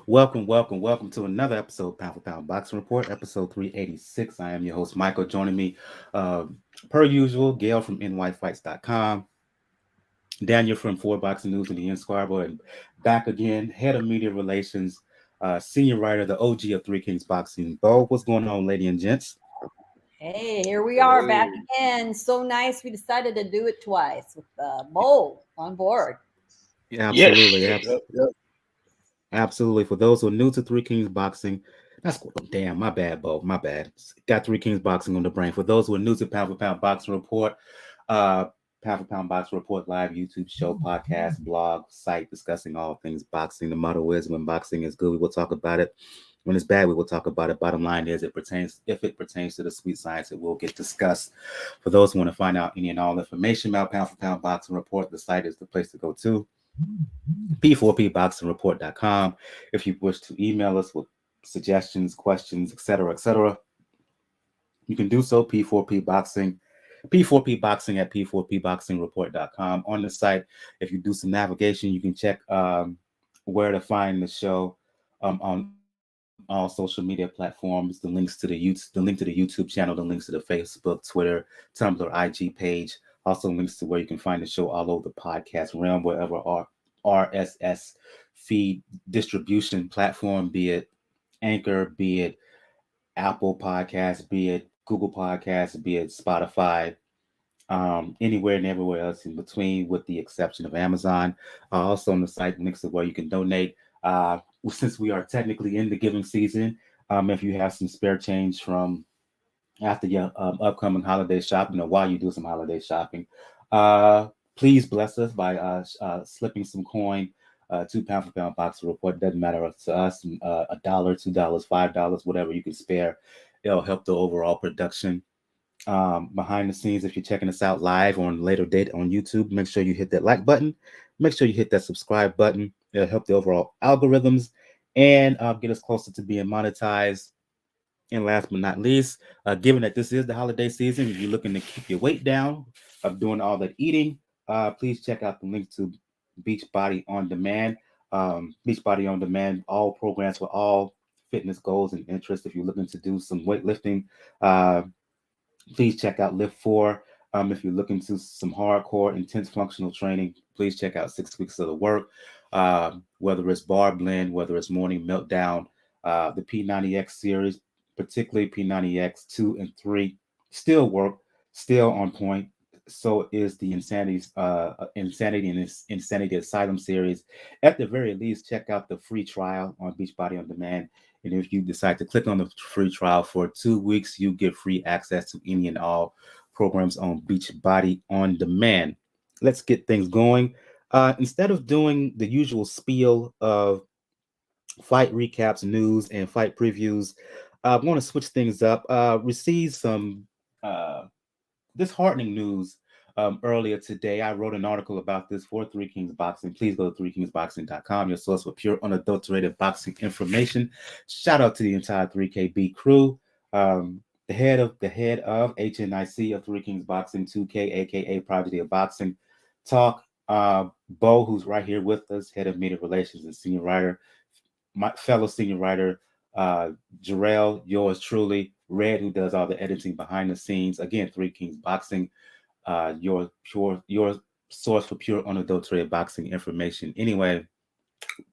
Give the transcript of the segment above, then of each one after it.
Welcome to another episode, Pound for Pound Boxing Report, episode 386. I am your host, Michael. Joining me, per usual, Gail from nyfights.com, Daniel from Ford Boxing News and the Inscriber, and back again, head of media relations, senior writer, the OG of Three Kings Boxing. Bo, what's going on, lady and gents? Hey, here we are back again. So nice. We decided to do it twice with Bo on board. Yeah, Yes. absolutely. Absolutely. For those who are new to Three Kings Boxing, that's damn, my bad, Bo. My bad. Got Three Kings Boxing on the brain. For those who are new to Pound for Pound Boxing Report, uh, Pound for Pound Boxing Report live YouTube show, podcast, blog, site discussing all things boxing. The motto is when boxing is good, we will talk about it. When it's bad, we will talk about it. Bottom line is if it pertains to the sweet science, it will get discussed. For those who want to find out any and all information about Pound for Pound Boxing Report, the site is the place to go to. P4pboxingreport.com. If you wish to email us with suggestions, questions, etc., you can do so. P4pboxing at p4pboxingreport.com. On the site, if you do some navigation, you can check where to find the show on all social media platforms. The link to the YouTube channel, the links to the Facebook, Twitter, Tumblr, IG page. Also links to where you can find the show all over the podcast realm, wherever RSS feed distribution platform, be it Anchor, be it Apple Podcasts, be it Google Podcasts, be it Spotify, anywhere and everywhere else in between, with the exception of Amazon. Also on the site, links to where you can donate. Since we are technically in the giving season, if you have some spare change from after your upcoming holiday shopping, or while you do some holiday shopping, please bless us by slipping some coin to Pound for Pound Boxer Report. Doesn't matter to us. $1, $2, $5, whatever you can spare. It'll help the overall production. Behind the scenes, if you're checking us out live or on later date on YouTube, make sure you hit that like button. Make sure you hit that subscribe button. It'll help the overall algorithms and get us closer to being monetized. And last but not least, given that this is the holiday season, if you're looking to keep your weight down of doing all that eating, please check out the link to Beachbody On Demand. Beachbody On Demand, all programs for all fitness goals and interests. If you're looking to do some weightlifting, uh, please check out Lift 4. If you're looking to some hardcore, intense functional training, please check out 6 Weeks of the Work. Whether it's Bar Blend, whether it's Morning Meltdown, the P90X series, particularly P90X 2 and 3, still work, still on point. So is the Insanity and Insanity Asylum series. At the very least, check out the free trial on Beachbody On Demand. And if you decide to click on the free trial for 2 weeks, you get free access to any and all programs on Beachbody On Demand. Let's get things going. Instead of doing the usual spiel of fight recaps, news, and fight previews, I want to switch things up. Received some uh, disheartening news earlier today. I wrote an article about this for Three Kings Boxing. Please go to threekingsboxing.com, your source for pure, unadulterated boxing information. Shout out to the entire 3KB crew. The head of HNIC of Three Kings Boxing, 2K, aka Prodigy of Boxing Talk. Bo, who's right here with us, head of media relations and senior writer, my fellow senior writer, Jarrell, yours truly, Red, who does all the editing behind the scenes. Again, Three Kings Boxing, your source for pure unadulterated boxing information. Anyway,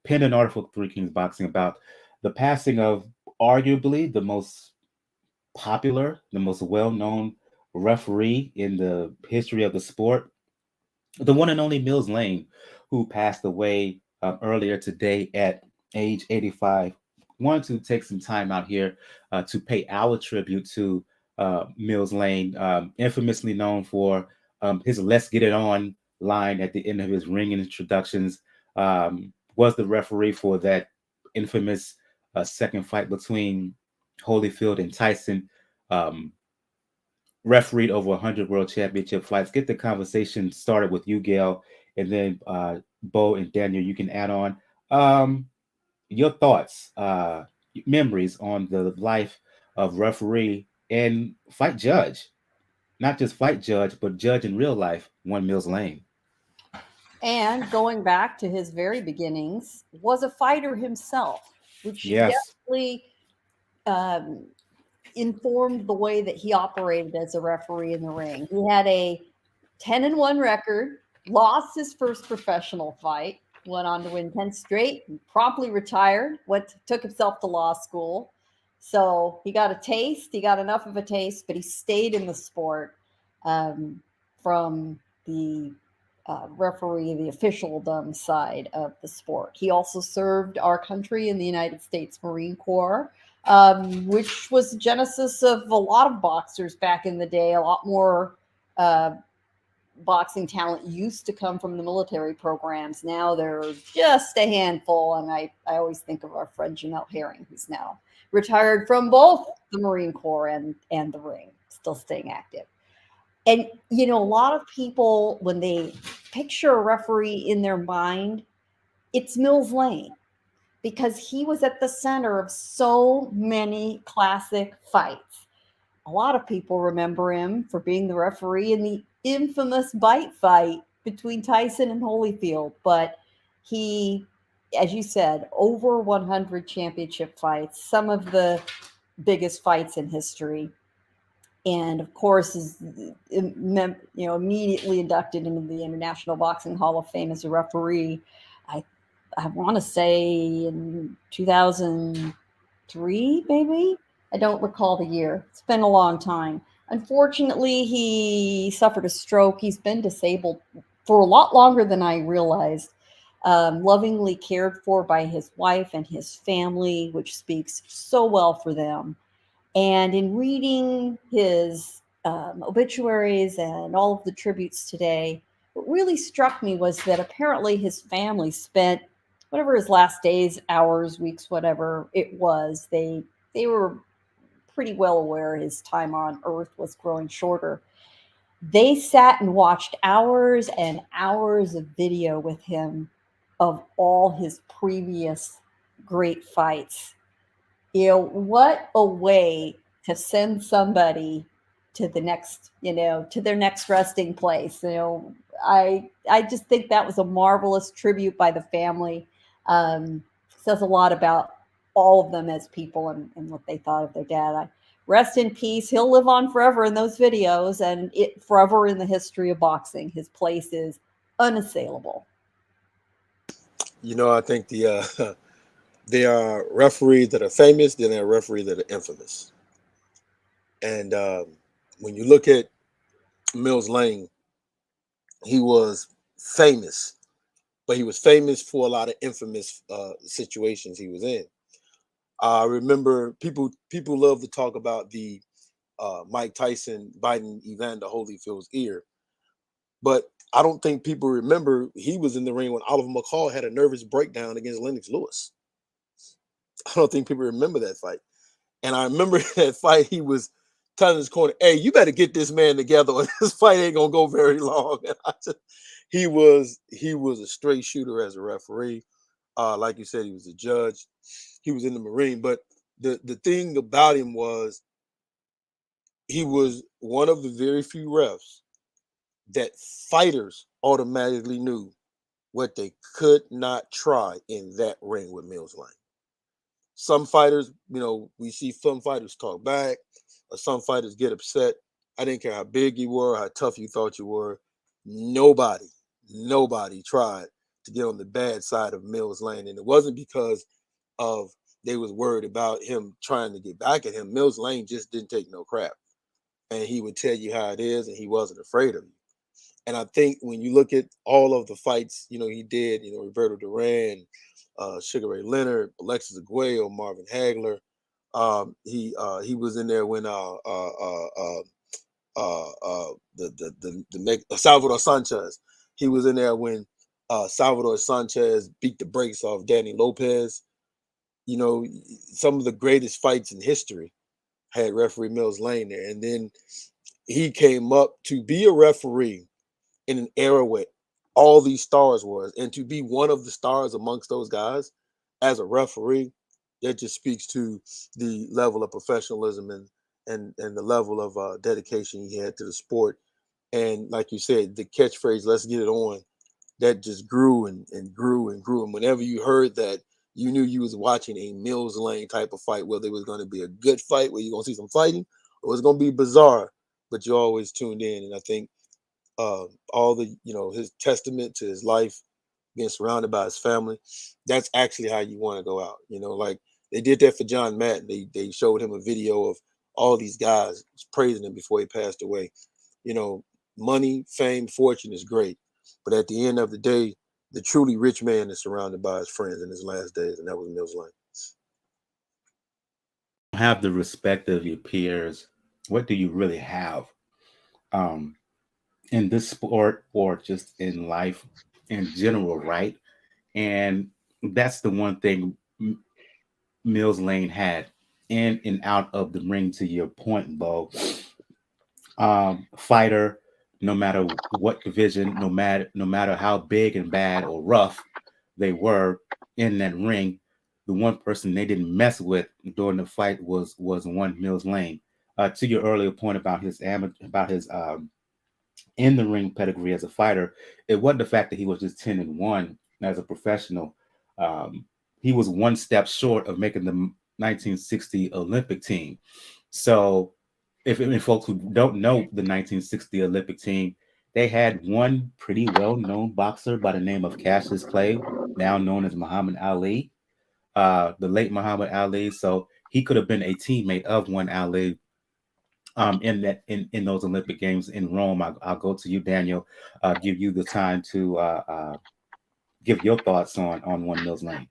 penned an article for Three Kings Boxing about the passing of arguably the most popular, the most well-known referee in the history of the sport, the one and only Mills Lane, who passed away earlier today at age 85. Wanted to take some time out here to pay our tribute to Mills Lane, infamously known for his "Let's Get It On" line at the end of his ring introductions. Was the referee for that infamous second fight between Holyfield and Tyson. Um, Refereed over 100 world championship fights. Get the conversation started with you, Gail, and then Bo and Daniel, you can add on your thoughts, memories on the life of referee and fight judge. Not just fight judge, but judge in real life, one Mills Lane. And going back to his very beginnings, was a fighter himself. which Yes. definitely informed the way that he operated as a referee in the ring. He had a 10-1 record, lost his first professional fight, went on to win 10 straight, and promptly retired, took himself to law school. So he got a taste, he got enough of a taste, but he stayed in the sport from the referee, the officialdom side of the sport. He also served our country in the United States Marine Corps, which was the genesis of a lot of boxers back in the day. A lot more boxing talent used to come from the military programs. Now there's just a handful, and I always think of our friend Janelle Herring, who's now retired from both the Marine Corps and the ring, still staying active. And, you know, a lot of people, when they picture a referee in their mind, it's Mills Lane, because he was at the center of so many classic fights. A lot of people remember him for being the referee in the infamous bite fight between Tyson and Holyfield. But he, as you said, over 100 championship fights, some of the biggest fights in history. And of course, is immediately inducted into the International Boxing Hall of Fame as a referee. I want to say in 2003, maybe. I don't recall the year. It's been a long time. Unfortunately, he suffered a stroke. He's been disabled for a lot longer than I realized. Lovingly cared for by his wife and his family, which speaks so well for them. And in reading his obituaries and all of the tributes today, what really struck me was that apparently his family spent whatever his last days, hours, weeks, whatever it was, they were pretty well aware his time on Earth was growing shorter. They sat and watched hours and hours of video with him of all his previous great fights. You know, what a way to send somebody to the next, to their next resting place. I just think that was a marvelous tribute by the family. Says a lot about all of them as people and what they thought of their dad. Rest in peace. He'll live on forever in those videos and it forever in the history of boxing. His place is unassailable. I think there are referees that are famous, then there are referees that are infamous. And when you look at Mills Lane, he was famous, but he was famous for a lot of infamous situations he was in. I remember people love to talk about the Mike Tyson biting Evander Holyfield's ear, but I don't think people remember he was in the ring when Oliver McCall had a nervous breakdown against Lennox Lewis. I don't think people remember that fight. And I remember that fight, he was telling his corner, "Hey, you better get this man together or this fight ain't gonna go very long." And he was a straight shooter as a referee. Like you said, he was a judge. He was in the Marine. But the thing about him was he was one of the very few refs that fighters automatically knew what they could not try in that ring with Mills Lane. Some fighters, we see some fighters talk back, or some fighters get upset. I didn't care how big you were, how tough you thought you were. Nobody tried to get on the bad side of Mills Lane. And it wasn't because of they was worried about him trying to get back at him. Mills Lane just didn't take no crap. And he would tell you how it is, and he wasn't afraid of you. And I think when you look at all of the fights, he did, Roberto Duran, Sugar Ray Leonard, Alexis Aguayo, Marvin Hagler. He was in there when Salvador Sanchez. He was in there when Salvador Sanchez beat the brakes off Danny Lopez. Some of the greatest fights in history had referee Mills Lane there. And then he came up to be a referee in an era where all these stars was, and to be one of the stars amongst those guys as a referee, that just speaks to the level of professionalism and the level of dedication he had to the sport. And like you said, the catchphrase, "Let's get it on," that just grew and grew and grew. And whenever you heard that, You knew you was watching a Mills Lane type of fight, whether it was going to be a good fight where you're going to see some fighting, or it's going to be bizarre, but you always tuned in. And I think all the, his testament to his life, being surrounded by his family, that's actually how you want to go out. Like they did that for John Madden. They showed him a video of all these guys praising him before he passed away. Money, fame, fortune is great, but at the end of the day, the truly rich man is surrounded by his friends in his last days, and that was Mills Lane. Have the respect of your peers. What do you really have in this sport or just in life in general, right? And that's the one thing Mills Lane had in and out of the ring, to your point, Bo. Fighter, no matter what division, no matter how big and bad or rough they were in that ring, the one person they didn't mess with during the fight was one Mills Lane. To your earlier point about his in the ring pedigree as a fighter, it wasn't the fact that he was just 10-1 as a professional. He was one step short of making the 1960 Olympic team. So if folks who don't know the 1960 Olympic team, they had one pretty well-known boxer by the name of Cassius Clay, now known as Muhammad Ali, the late Muhammad Ali. So he could have been a teammate of one Ali in those Olympic Games in Rome. I'll go to you, Daniel, give you the time to give your thoughts on one Mills Lane.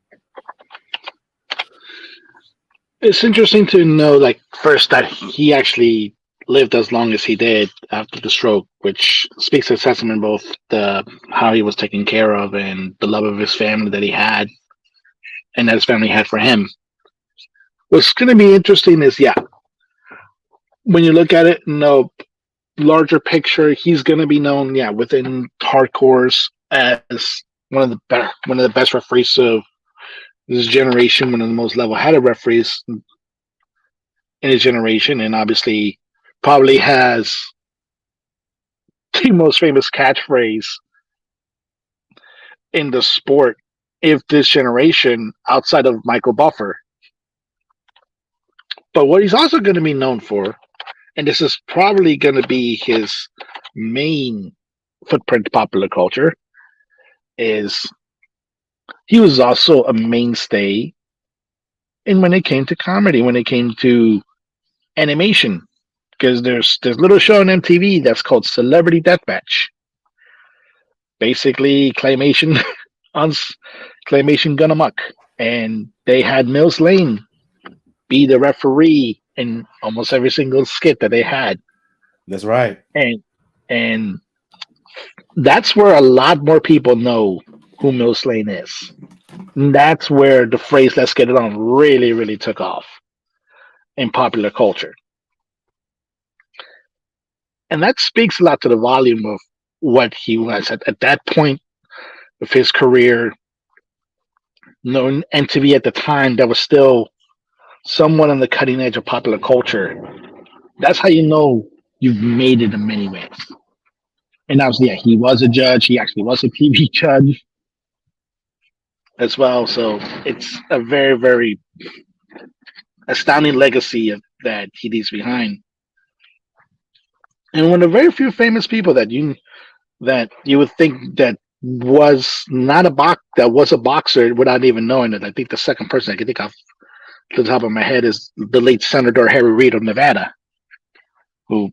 It's interesting to know, like, first that he actually lived as long as he did after the stroke, which speaks to testament both the how he was taken care of and the love of his family that he had and that his family had for him. What's going to be interesting is, when you look at it, larger picture, he's going to be known, within hardcores as one of the best referees of this generation, one of the most level-headed referees in his generation, and obviously probably has the most famous catchphrase in the sport of this generation outside of Michael Buffer. But what he's also going to be known for, and this is probably going to be his main footprint to popular culture, is he was also a mainstay in when it came to comedy, when it came to animation, because there's a little show on MTV that's called Celebrity Deathmatch. Basically, claymation gone amok, and they had Mills Lane be the referee in almost every single skit that they had. That's right, and that's where a lot more people know who Mills Lane is. And that's where the phrase "Let's get it on" really, really took off in popular culture. And that speaks a lot to the volume of what he was at that point of his career. Known MTV at the time, that was still somewhat on the cutting edge of popular culture. That's how you know you've made it in many ways. And obviously, he was a judge. He actually was a TV judge as well. So it's a very, very astounding legacy that he leaves behind. And one of the very few famous people that you would think that was not that was a boxer without even knowing it. I think the second person I can think of to the top of my head is the late Senator Harry Reid of Nevada, who,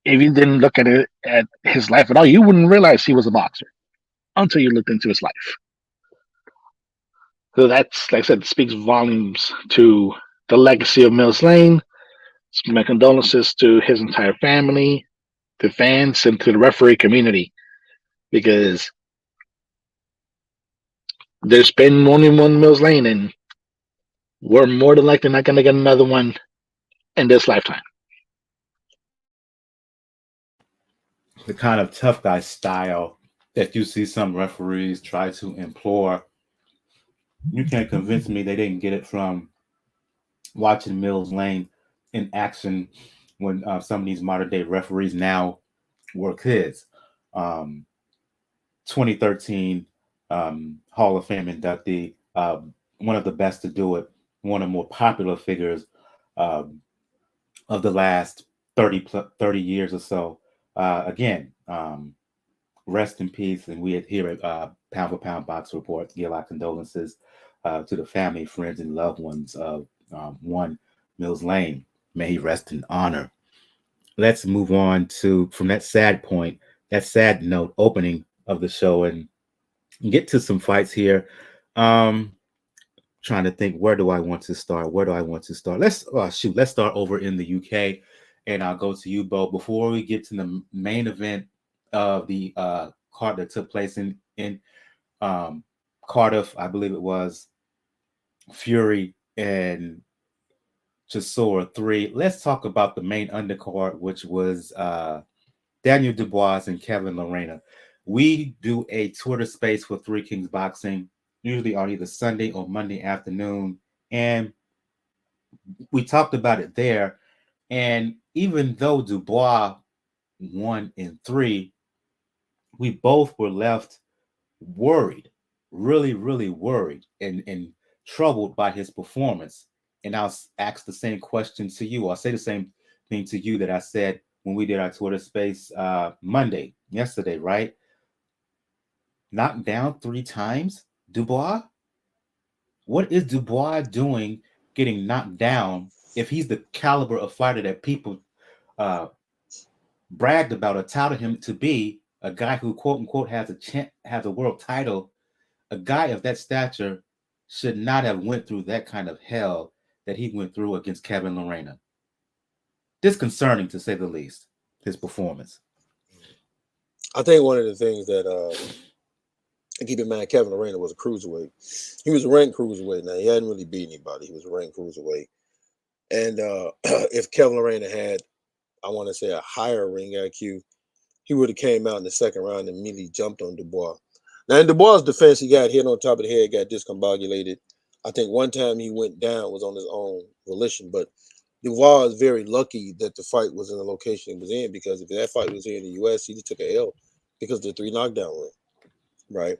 if you didn't look at his life at all, you wouldn't realize he was a boxer until you looked into his life. So that's, like I said, speaks volumes to the legacy of Mills Lane. My condolences to his entire family, to fans, and to the referee community, because there's been only one Mills Lane, and we're more than likely not going to get another one in this lifetime. the kind of tough guy style that you see some referees try to employ. You can't convince me they didn't get it from watching Mills Lane in action when some of these modern day referees now were kids. 2013 Hall of Fame inductee one of the best to do it, one of the more popular figures um, of the last 30 years or so. Again, rest in peace. And we here at Pound for Pound Box Report give our condolences to the family, friends, and loved ones of one Mills Lane. May he rest in honor. Let's move on to from that sad point, that sad note opening of the show, and get to some fights here. Um, Trying to think, where do I want to start? Where do I want to start? Let's start over in the UK, and I'll go to you, Bo. Before we get to the main event of the card that took place in um, Cardiff, I believe it was Fury and Chisora 3. Let's talk about the main undercard, which was Daniel Dubois and Kevin Lerena. We do a Twitter space for Three Kings Boxing, usually on either Sunday or Monday afternoon. And we talked about it there. And even though Dubois won in 3, we both were left worried, really, really worried and troubled by his performance. And I'll ask the same question to you. I'll say the same thing to you that I said when we did our Twitter space yesterday, right? Knocked down 3 times, Dubois? What is Dubois doing getting knocked down if he's the caliber of fighter that people uh, bragged about or touted him to be, a guy who quote unquote has a world title? A guy of that stature should not have went through that kind of hell that he went through against Kevin Lerena. Disconcerting to say the least, his performance. I think one of the things that keep in mind, Kevin Lerena was a cruiserweight. He was a ranked cruiserweight. Now, he hadn't really beat anybody. He was a ranked cruiserweight. And if Kevin Lerena had, I want to say, a higher ring IQ, he would have came out in the second round and immediately jumped on Dubois. Now, in Dubois' defense, he got hit on top of the head, got discombobulated. I think one time he went down was on his own volition, but Dubois is very lucky that the fight was in the location it was in, because if that fight was here in the U.S., he just took a L because of the 3 knockdown rule, right?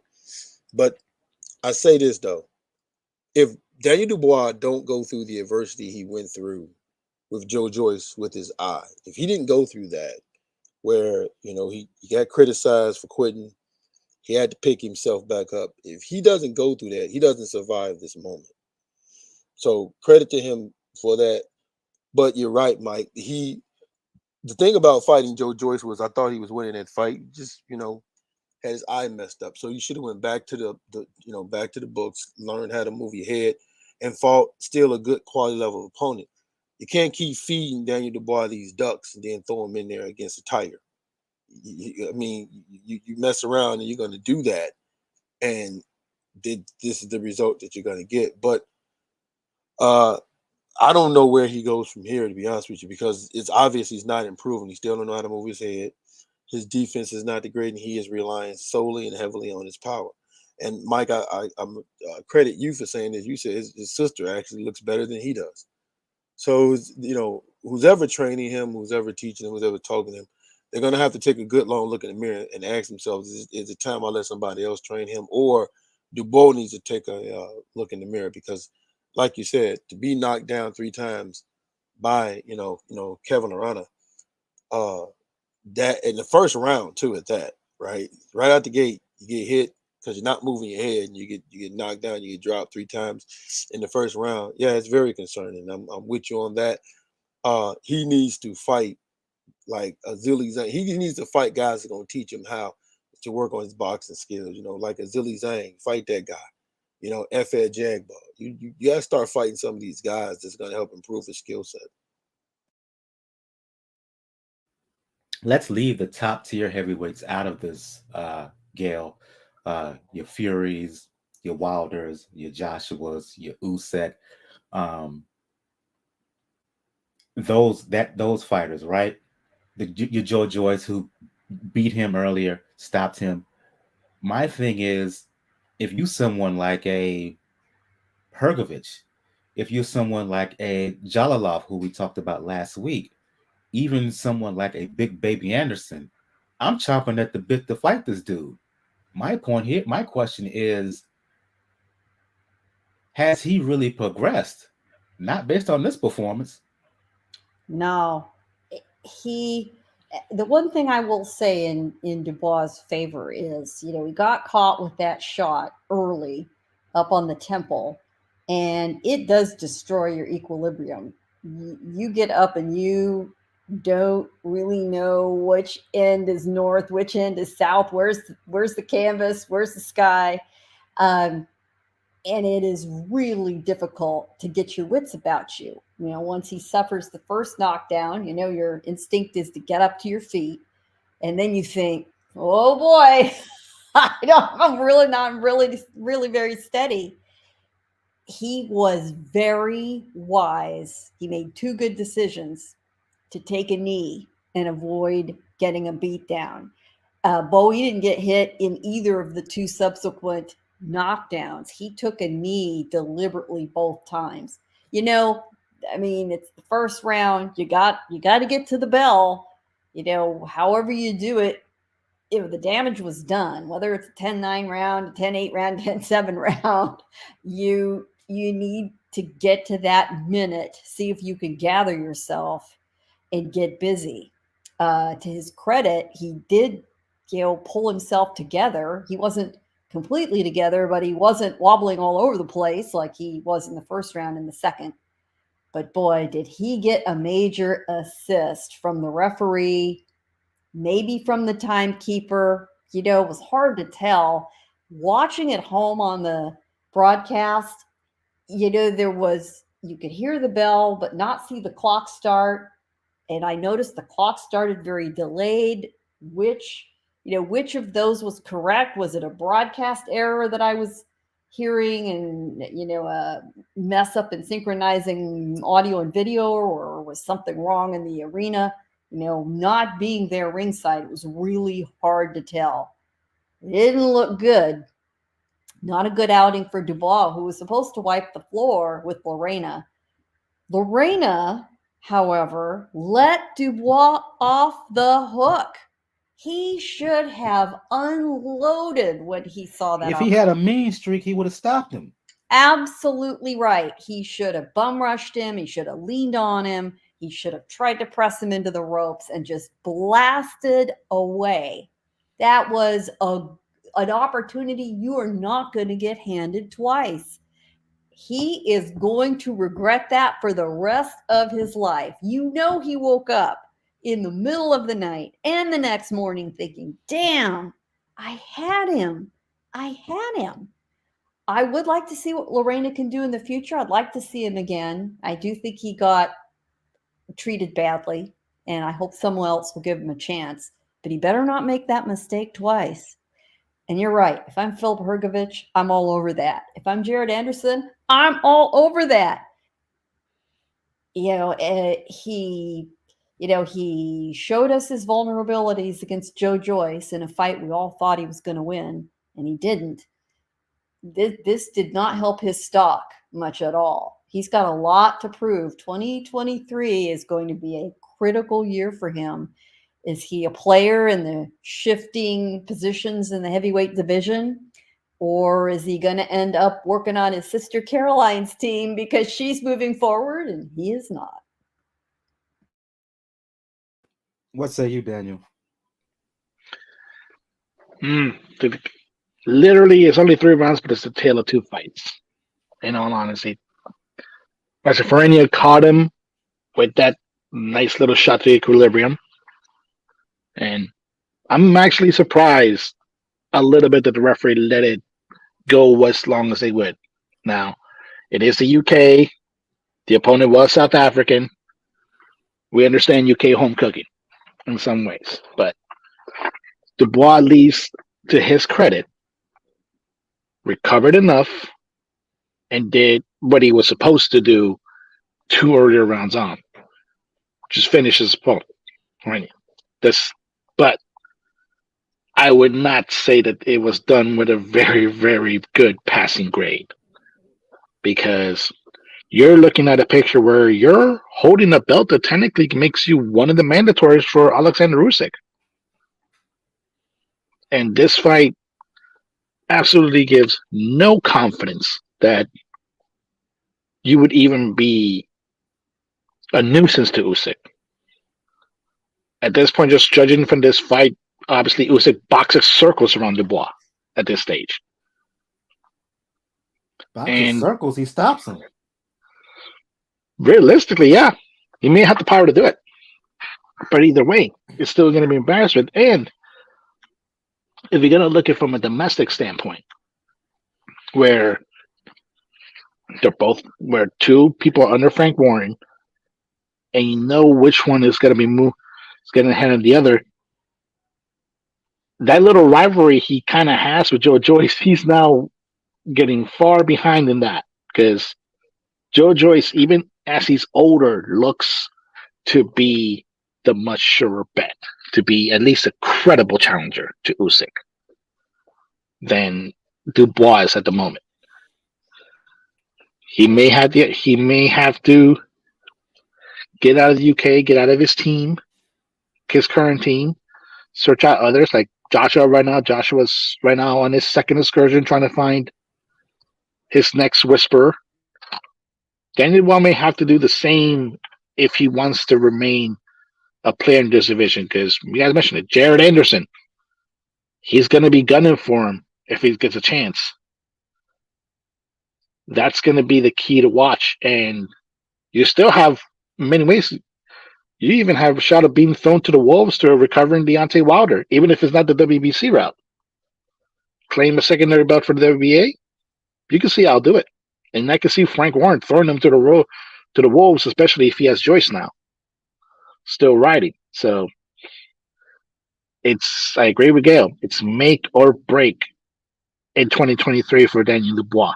But I say this, though. If Daniel Dubois don't go through the adversity he went through with Joe Joyce with his eye, if he didn't go through that, where, he got criticized for quitting, he had to pick himself back up. If he doesn't go through that, he doesn't survive this moment. So credit to him for that. But you're right, Mike. The thing about fighting Joe Joyce was I thought he was winning that fight. Just, had his eye messed up. So you should have went back to back to the books, learned how to move your head, and fought still a good quality level opponent. You can't keep feeding Daniel Dubois these ducks and then throw him in there against a tiger. You mess around and you're going to do that, and this is the result that you're going to get. But I don't know where he goes from here, to be honest with you, because it's obvious he's not improving. He still don't know how to move his head. His defense is not the great, and he is relying solely and heavily on his power. And Mike, I'm credit you for saying this. You said his sister actually looks better than he does. So, who's ever training him, who's ever teaching him, who's ever talking to him, they're going to have to take a good long look in the mirror and ask themselves, is it time I let somebody else train him? Or Dubois needs to take a look in the mirror? Because, like you said, to be knocked down 3 times by, Kevin Lerena, that in the first round too, at that, right out the gate, you get hit because you're not moving your head, and you get knocked down, you get dropped 3 times in the first round. Yeah, it's very concerning. I'm with you on that. He needs to fight like a Zilly Zhang. He needs to fight guys that are going to teach him how to work on his boxing skills. Like a Zilly Zhang, fight that guy. F.Ed Jagba. You got to start fighting some of these guys that's going to help improve his skill set. Let's leave the top tier heavyweights out of this, Gail. Your Furies, your Wilders, your Joshuas, your Usyk. Um, those fighters, right? Your Joe Joyce, who beat him earlier, stopped him. My thing is, if you someone like a Hergovich, if you're someone like a Jalalov, who we talked about last week, even someone like a Big Baby Anderson, I'm chomping at the bit to fight this dude. My question is, has he really progressed? Not based on this performance. No, the one thing I will say in Dubois' favor is, he got caught with that shot early up on the temple, and it does destroy your equilibrium. You get up and you don't really know which end is north, which end is south, where's the canvas, where's the sky. And it is really difficult to get your wits about you. Once he suffers the first knockdown, your instinct is to get up to your feet. And then you think, oh boy, I'm really not really very steady. He was very wise. He made two good decisions to take a knee and avoid getting a beat down. Bowie didn't get hit in either of the two subsequent knockdowns. He took a knee deliberately both times. It's the first round. You got to get to the bell. However you do it, the damage was done. Whether it's a 10-9 round, a 10-8 round, 10-7 round, you need to get to that minute. See if you can gather yourself and get busy. To his credit, he did, pull himself together. He wasn't completely together, but he wasn't wobbling all over the place like he was in the first round and the second. But boy, did he get a major assist from the referee, maybe from the timekeeper. It was hard to tell. Watching at home on the broadcast, you could hear the bell, but not see the clock start. And I noticed the clock started very delayed. Which of those was correct? Was it a broadcast error that I was hearing and, a mess up in synchronizing audio and video, or was something wrong in the arena? Not being there ringside, it was really hard to tell. It didn't look good. Not a good outing for Dubois, who was supposed to wipe the floor with Lerena. Lerena, however, let Dubois off the hook. He should have unloaded when he saw that. If he had a mean streak, he would have stopped him. Absolutely right. He should have bum rushed him. He should have leaned on him. He should have tried to press him into the ropes and just blasted away. That was an opportunity you are not going to get handed twice. He is going to regret that for the rest of his life. He woke up in the middle of the night and the next morning thinking, damn, I had him. I would like to see what Lerena can do in the future. I'd like to see him again. I do think he got treated badly, and I hope someone else will give him a chance. But he better not make that mistake twice. And you're right. If I'm Philip Hrgovic, I'm all over that. If I'm Jared Anderson, I'm all over that. He showed us his vulnerabilities against Joe Joyce in a fight we all thought he was going to win, and he didn't. This did not help his stock much at all. He's got a lot to prove. 2023 is going to be a critical year for him. Is he a player in the shifting positions in the heavyweight division? Or is he going to end up working on his sister Caroline's team because she's moving forward and he is not? What say you, Daniel? Literally, it's only 3 rounds, but it's a tale of two fights. In all honesty, Farenia caught him with that nice little shot to equilibrium, and I'm actually surprised a little bit that the referee let it go as long as they would. Now, it is the UK. The opponent was South African. We understand UK home cooking in some ways, but Dubois, at least to his credit, recovered enough and did what he was supposed to do 2 earlier rounds on, just finish his opponent. Right? But I would not say that it was done with a very, very good passing grade, because you're looking at a picture where you're holding a belt that technically makes you one of the mandatories for Alexander Usyk. And this fight absolutely gives no confidence that you would even be a nuisance to Usyk. At this point, just judging from this fight, obviously Usyk boxes circles around Dubois at this stage. Boxes And circles, he stops him. realistically, yeah, he may have the power to do it. But either way, it's still going to be embarrassment. And if you're going to look at it from a domestic standpoint, where where two people are under Frank Warren, and you know which one is going to be is going to hand the other. That little rivalry he kind of has with Joe Joyce, he's now getting far behind in that, because Joe Joyce, even as he's older, looks to be the much surer bet, to be at least a credible challenger to Usyk than Dubois is at the moment. He may have to get out of the UK, get out of his team, his current team, search out others like Joshua right now. Joshua's right now on his second excursion trying to find his next whisperer. Daniel may have to do the same if he wants to remain a player in this division, because you guys mentioned it. Jared Anderson, he's going to be gunning for him if he gets a chance. That's going to be the key to watch. And you still have many ways. You even have a shot of being thrown to the wolves to recovering Deontay Wilder, even if it's not the WBC route. Claim a secondary belt for the WBA. You can see I'll do it. And I can see Frank Warren throwing him to the wolves, especially if he has Joyce now still riding. So I agree with Gail. It's make or break in 2023 for Daniel Dubois.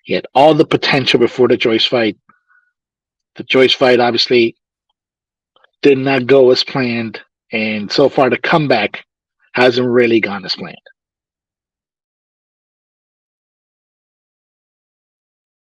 He had all the potential before the Joyce fight. The Joyce fight obviously did not go as planned, and so far the comeback hasn't really gone as planned.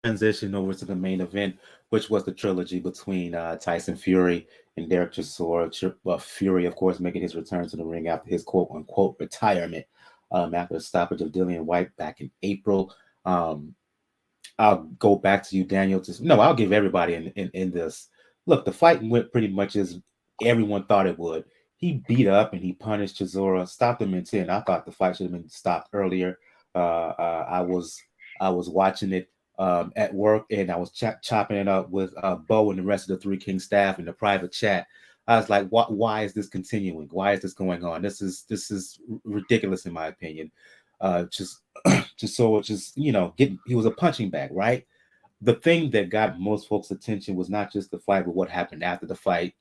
Transition over to the main event, which was the trilogy between Tyson Fury and Dereck Chisora. Fury, of course, making his return to the ring after his quote-unquote retirement after the stoppage of Dillian White back in April. I'll go back to you, Daniel. I'll give everybody in this. Look, the fight went pretty much as everyone thought it would. He beat up and he punished Chisora, stopped him in 10. I thought the fight should have been stopped earlier. I was watching it at work, and I was chopping it up with Bo and the rest of the Three King staff in the private chat. I was like, why is this continuing? Why is this going on? This is ridiculous in my opinion. He was a punching bag, right? The thing that got most folks' attention was not just the fight, but what happened after the fight.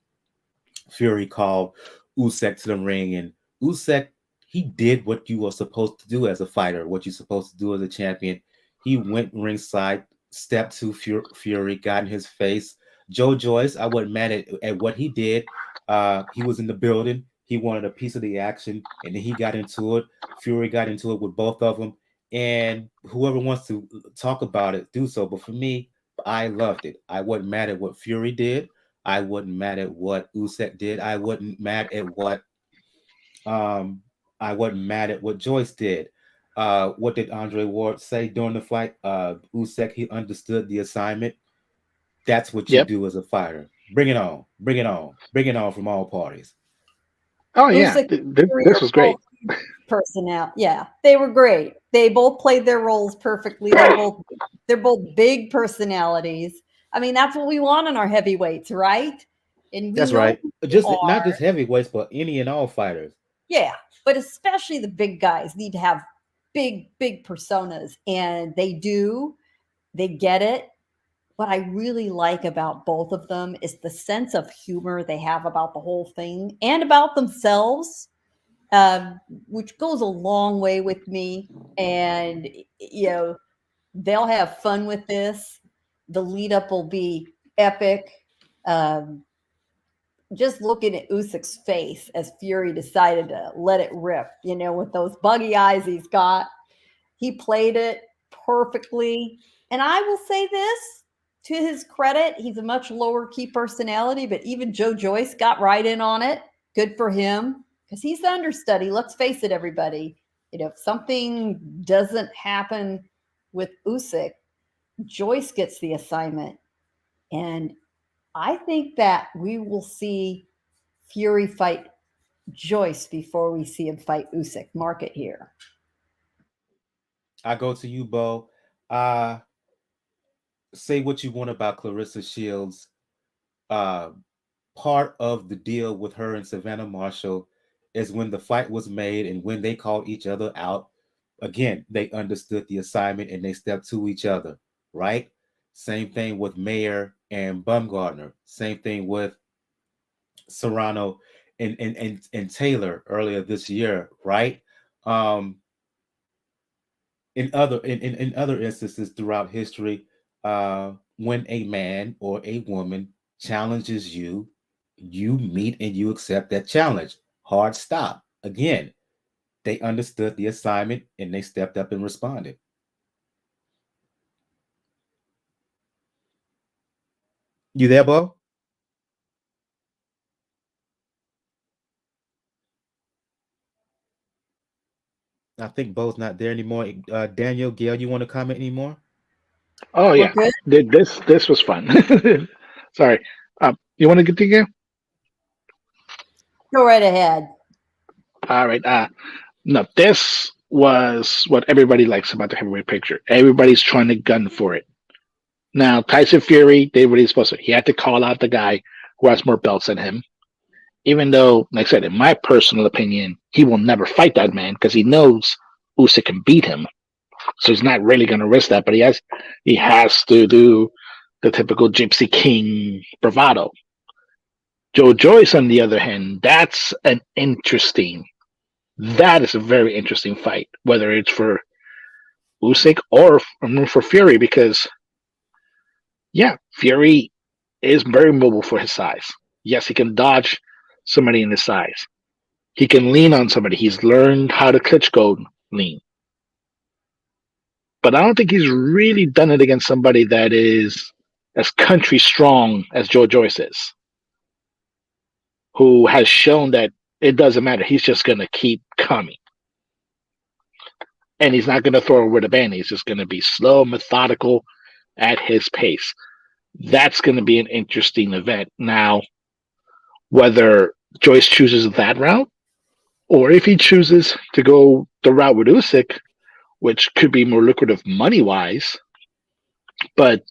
Fury called Usyk to the ring, and Usyk, he did what you were supposed to do as a fighter, what you're supposed to do as a champion. He went ringside, stepped to Fury, got in his face. Joe Joyce, I wasn't mad at what he did. He was in the building. He wanted a piece of the action, and then he got into it. Fury got into it with both of them. And whoever wants to talk about it, do so. But for me, I loved it. I wasn't mad at what Fury did. I wasn't mad at what Usyk did. I wasn't mad at what Joyce did. What did Andre Ward say during the fight? Usyk, he understood the assignment. That's what you do as a fighter. Bring it on. Bring it on. Bring it on from all parties. Oh, yeah. This was great. Personnel. Yeah, they were great. They both played their roles perfectly. They're both big personalities. I mean, that's what we want in our heavyweights, right? And that's right. Not just heavyweights, but any and all fighters. Yeah, but especially the big guys need to have big personas, and they do. They get it. What I really like about both of them is the sense of humor they have about the whole thing and about themselves, which goes a long way with me. And, they'll have fun with this. The lead up will be epic. Just looking at Usyk's face as Fury decided to let it rip, with those buggy eyes he's got. He played it perfectly. And I will say this, to his credit, he's a much lower key personality, but even Joe Joyce got right in on it. Good for him, because he's the understudy. Let's face it, everybody. If something doesn't happen with Usyk, Joyce gets the assignment. And I think that we will see Fury fight Joyce before we see him fight Usyk. Mark it here. I go to you, Bo. Say what you want about Clarissa Shields. Uh, Part of the deal with her and Savannah Marshall is when the fight was made and when they called each other out. Again, they understood the assignment and they stepped to each other, right? Same thing with Mayer and Bumgardner. Same thing with Serrano and Taylor earlier this year, right? Um, in other instances throughout history, when a man or a woman challenges you, you meet and you accept that challenge. Hard stop. Again, they understood the assignment and they stepped up and responded. You there, Bo? I think Bo's not there anymore. Daniel, Gail, you want to comment anymore? Oh We're yeah, good. this was fun. Sorry. You want to get the game? Go right ahead. All right. No, this was what everybody likes about the heavyweight picture. Everybody's trying to gun for it. Now, Tyson Fury did what he's supposed to. He had to call out the guy who has more belts than him. Even though, like I said, in my personal opinion, he will never fight that man because he knows Usyk can beat him. So he's not really going to risk that. But he has to do the typical Gypsy King bravado. Joe Joyce, on the other hand, that is a very interesting fight, whether it's for Usyk or for Fury, because yeah, Fury is very mobile for his size. Yes, he can dodge somebody in his size. He can lean on somebody. He's learned how to Klitschko lean. But I don't think he's really done it against somebody that is as country strong as Joe Joyce is, who has shown that it doesn't matter. He's just going to keep coming. And he's not going to throw over the band. He's just going to be slow, methodical at his pace. That's going to be an interesting event. Now, whether Joyce chooses that route or if he chooses to go the route with Usyk, which could be more lucrative money-wise, but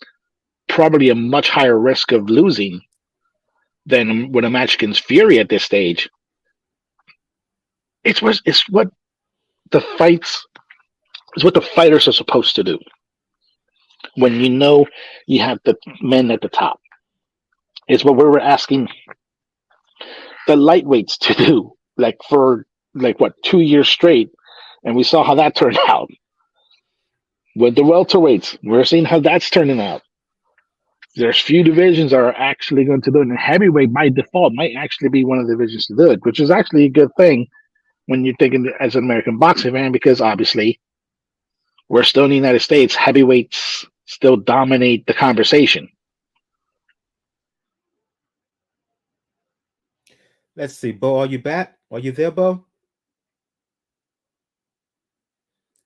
probably a much higher risk of losing than with a match against Fury at this stage. It's what the fights is what the fighters are supposed to do. When you know you have the men at the top, it's what we were asking the lightweights to do, like for 2 years straight, and we saw how that turned out. With the welterweights, we're seeing how that's turning out. There's few divisions that are actually going to do it, and heavyweight by default might actually be one of the divisions to do it, which is actually a good thing when you're thinking as an American boxing fan, because obviously we're still in the United States. Heavyweights still dominate the conversation. Let's see, Bo, are you back? Are you there, Bo?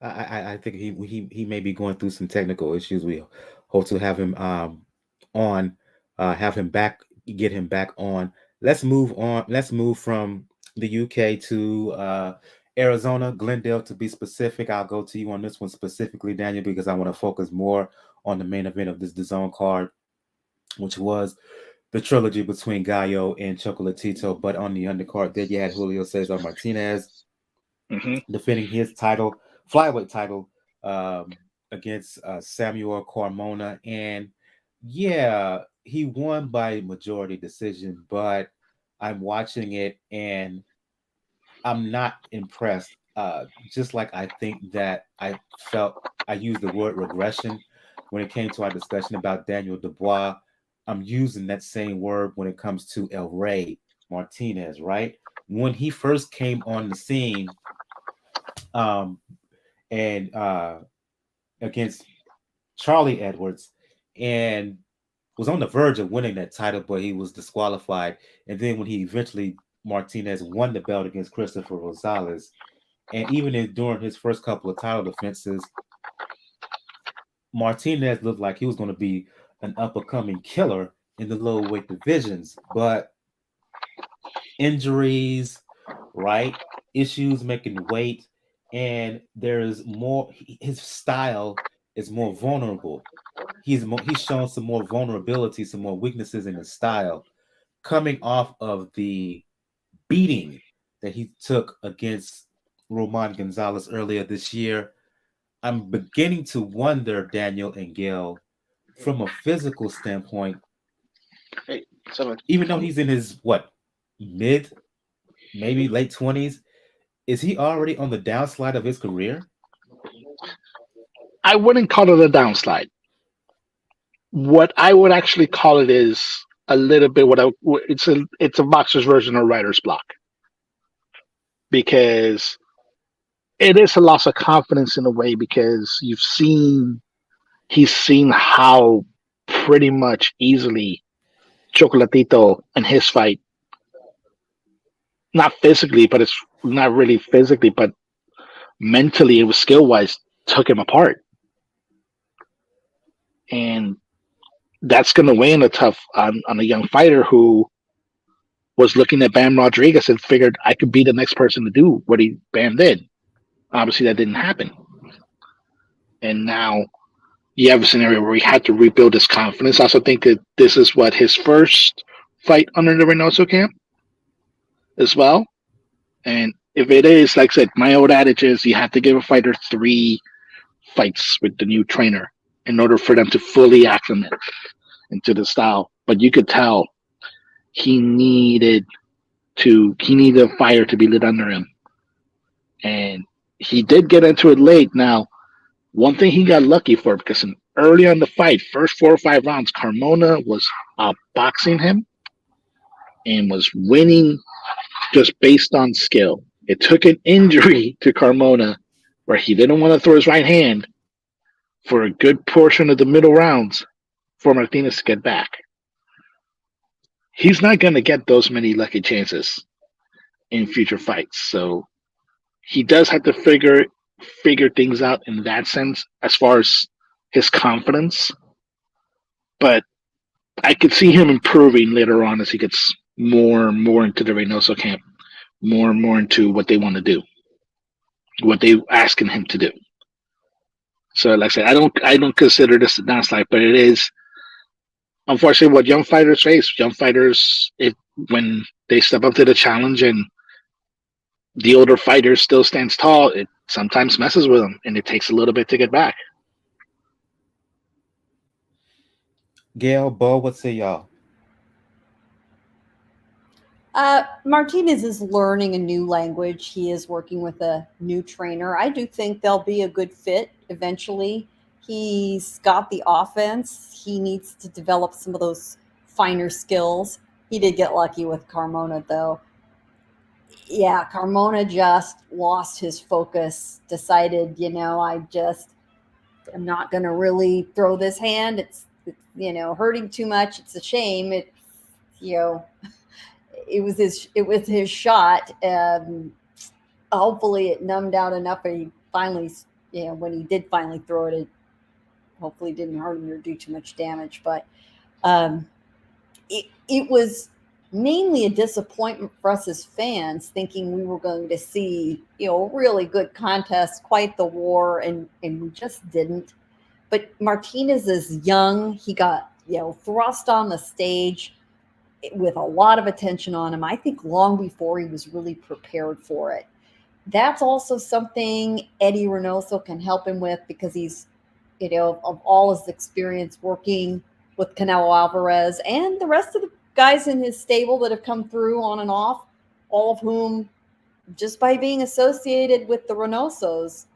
I think he may be going through some technical issues. We hope to have him on, have him back, get him back on. Let's move on. Let's move from the UK to Arizona, Glendale to be specific. I'll go to you on this one specifically, Daniel, because I want to focus more on the main event of this DAZN card, which was the trilogy between Gallo and Chocolatito. But on the undercard, there you had Julio Cesar Martinez defending his title, flyweight title, against Samuel Carmona. And yeah, he won by majority decision, but I'm watching it and I'm not impressed. Just like I think that I used the word regression when it came to our discussion about Daniel Dubois. I'm using that same word when it comes to El Rey Martinez, right? When he first came on the scene, and against Charlie Edwards, and was on the verge of winning that title, but he was disqualified. And then when he eventually Martinez won the belt against Christopher Gonzalez, and even during his first couple of title defenses, Martinez looked like he was going to be an up-and-coming killer in the low weight divisions, but injuries, right? Issues making weight, and there's more. His style is more vulnerable. He's shown some more vulnerability, some more weaknesses in his style, coming off of the beating that he took against Roman Gonzalez earlier this year. I'm beginning to wonder, Daniel and Gail, from a physical standpoint, Hey, so even though he's in his mid, maybe late 20s, is he already on the downslide of his career? I wouldn't call it a downslide. What I would actually call it is a little bit it's a boxer's version of writer's block, because it is a loss of confidence in a way, because he's seen how pretty much easily Chocolatito and his fight, not physically, but it's not really physically, but mentally, it was skill wise, took him apart. And that's going to weigh in on a young fighter who was looking at Bam Rodriguez and figured I could be the next person to do what Bam did. Obviously, that didn't happen. And now you have a scenario where he had to rebuild his confidence. I also think that this is his first fight under the Reynoso camp as well. And if it is, like I said, my old adage is you have to give a fighter 3 fights with the new trainer in order for them to fully acclimate into the style. But you could tell he needed a fire to be lit under him. And he did get into it late. Now, one thing he got lucky for, because early on the fight, first 4 or 5 rounds, Carmona was outboxing him and was winning just based on skill. It took an injury to Carmona where he didn't want to throw his right hand for a good portion of the middle rounds for Martinez to get back. He's not going to get those many lucky chances in future fights. So he does have to figure things out in that sense as far as his confidence. But I could see him improving later on as he gets more and more into the Reynoso camp, more and more into what they want to do, what they're asking him to do. So, like I said, I don't consider this a downslide, but it is unfortunately what young fighters face. Young fighters, when they step up to the challenge and the older fighter still stands tall, it sometimes messes with them, and it takes a little bit to get back. Gail, Bo, what say y'all? Martinez is learning a new language. He is working with a new trainer. I do think they'll be a good fit eventually. He's got the offense. He needs to develop some of those finer skills. He did get lucky with Carmona, though. Yeah, Carmona just lost his focus, decided, I'm not going to really throw this hand. It's hurting too much. It's a shame. It was his shot. Hopefully it numbed out enough that he finally, when he did finally throw it, it hopefully didn't hurt him or do too much damage. But it was mainly a disappointment for us as fans, thinking we were going to see, a really good contest, quite the war, and we just didn't. But Martinez is young. He got, thrust on the stage with a lot of attention on him, I think long before he was really prepared for it. That's also something Eddie Reynoso can help him with, because he's, of all his experience working with Canelo Alvarez and the rest of the guys in his stable that have come through on and off, all of whom, just by being associated with the Reynosos,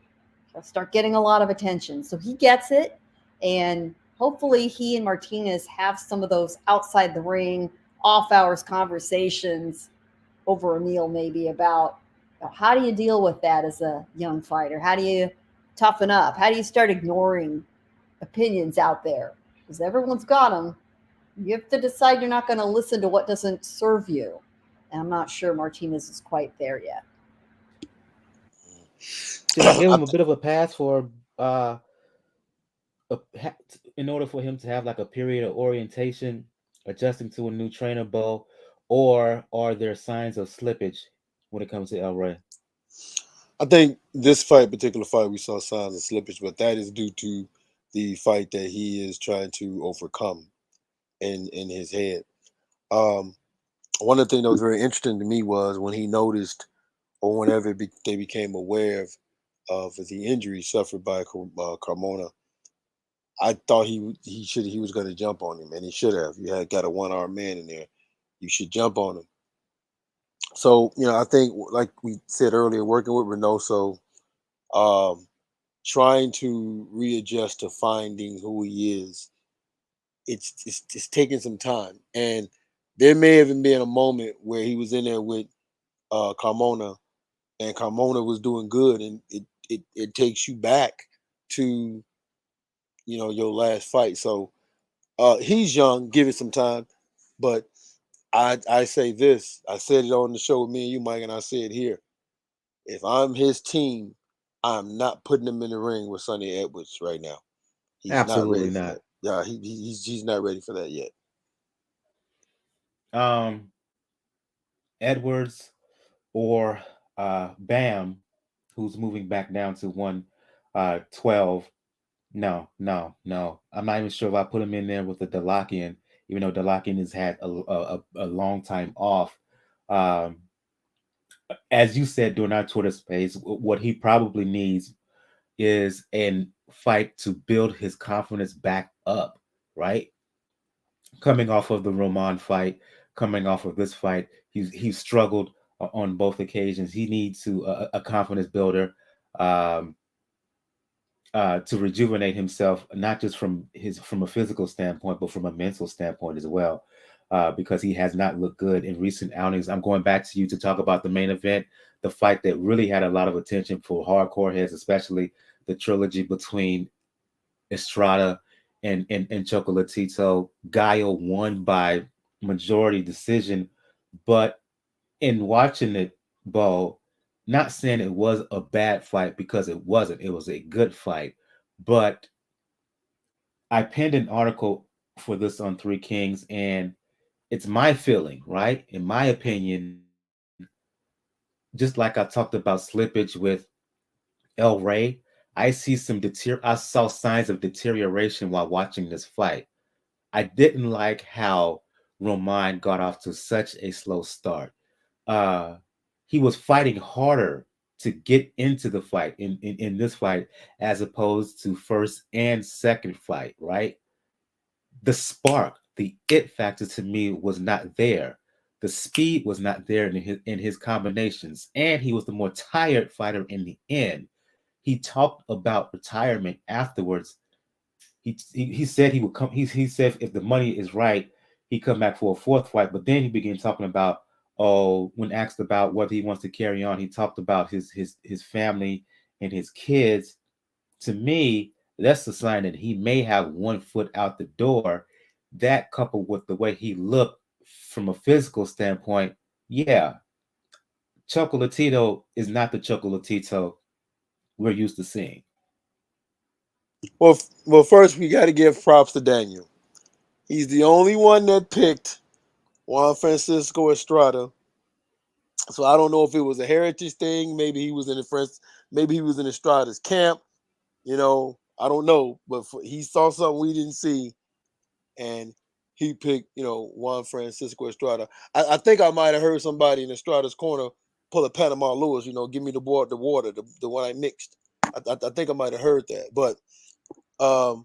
start getting a lot of attention. So he gets it, and hopefully he and Martinez have some of those outside the ring, off-hours conversations over a meal, maybe, about how do you deal with that as a young fighter? How do you toughen up? How do you start ignoring opinions out there? Because everyone's got them. You have to decide you're not going to listen to what doesn't serve you. And I'm not sure Martinez is quite there yet. Did I give him a bit of a pass for in order for him to have like a period of orientation, adjusting to a new trainer, Bo, or are there signs of slippage when it comes to El Rey? I think this particular fight, we saw signs of slippage, but that is due to the fight that he is trying to overcome in his head. Um, One of the things that was very interesting to me was when he noticed, or whenever they became aware of the injury suffered by Carmona. I thought he was going to jump on him, and he should have. You had got a one armed man in there. You should jump on him. So I think, like we said earlier, working with Reynoso, um, trying to readjust to finding who he is, it's taking some time, and there may have even been a moment where he was in there with Carmona, and Carmona was doing good, and it takes you back to your last fight. So he's young, give it some time, but I say this. I said it on the show with me and you, Mike, and I say it here. If I'm his team, I'm not putting him in the ring with Sonny Edwards right now. He's not ready Absolutely for that. not. Yeah, he's not ready for that yet. Um, Edwards or Bam, who's moving back down to 112. No, no, no. I'm not even sure if I put him in there with the Delakian, even though Delakian has had a long time off. Um, as you said during our Twitter space, what he probably needs is a fight to build his confidence back up, right? Coming off of the Roman fight, coming off of this fight, he's struggled on both occasions. He needs a confidence builder. Um, to rejuvenate himself, not just from a physical standpoint, but from a mental standpoint as well, because he has not looked good in recent outings. I'm going back to you to talk about the main event, the fight that really had a lot of attention for hardcore heads, especially the trilogy between Estrada and Chocolatito. Gallo won by majority decision, but in watching it, Bo, not saying it was a bad fight because it wasn't. It was a good fight. But I penned an article for this on Three Kings, and it's my feeling, right? In my opinion, just like I talked about slippage with El Rey, I saw signs of deterioration while watching this fight. I didn't like how Roman got off to such a slow start. Uh, he was fighting harder to get into the fight in this fight as opposed to first and second fight, right? The spark, the it factor to me was not there. The speed was not there in his combinations, and he was the more tired fighter in the end. He talked about retirement afterwards. He said he would come. He said if the money is right, he'd come back for a fourth fight. But then he began talking about, when asked about whether he wants to carry on, he talked about his family and his kids. To me, that's a sign that he may have one foot out the door. That coupled with the way he looked from a physical standpoint, yeah, Chocolatito is not the Chocolatito we're used to seeing. Well, first we got to give props to Daniel. He's the only one that picked Juan Francisco Estrada. So I don't know if it was a heritage thing. Maybe he was in the first. Maybe he was in Estrada's camp. I don't know, but he saw something we didn't see, and he picked, Juan Francisco Estrada. I think I might have heard somebody in Estrada's corner pull a Panama Lewis, give me the water, the one I mixed. I think I might have heard that, but um,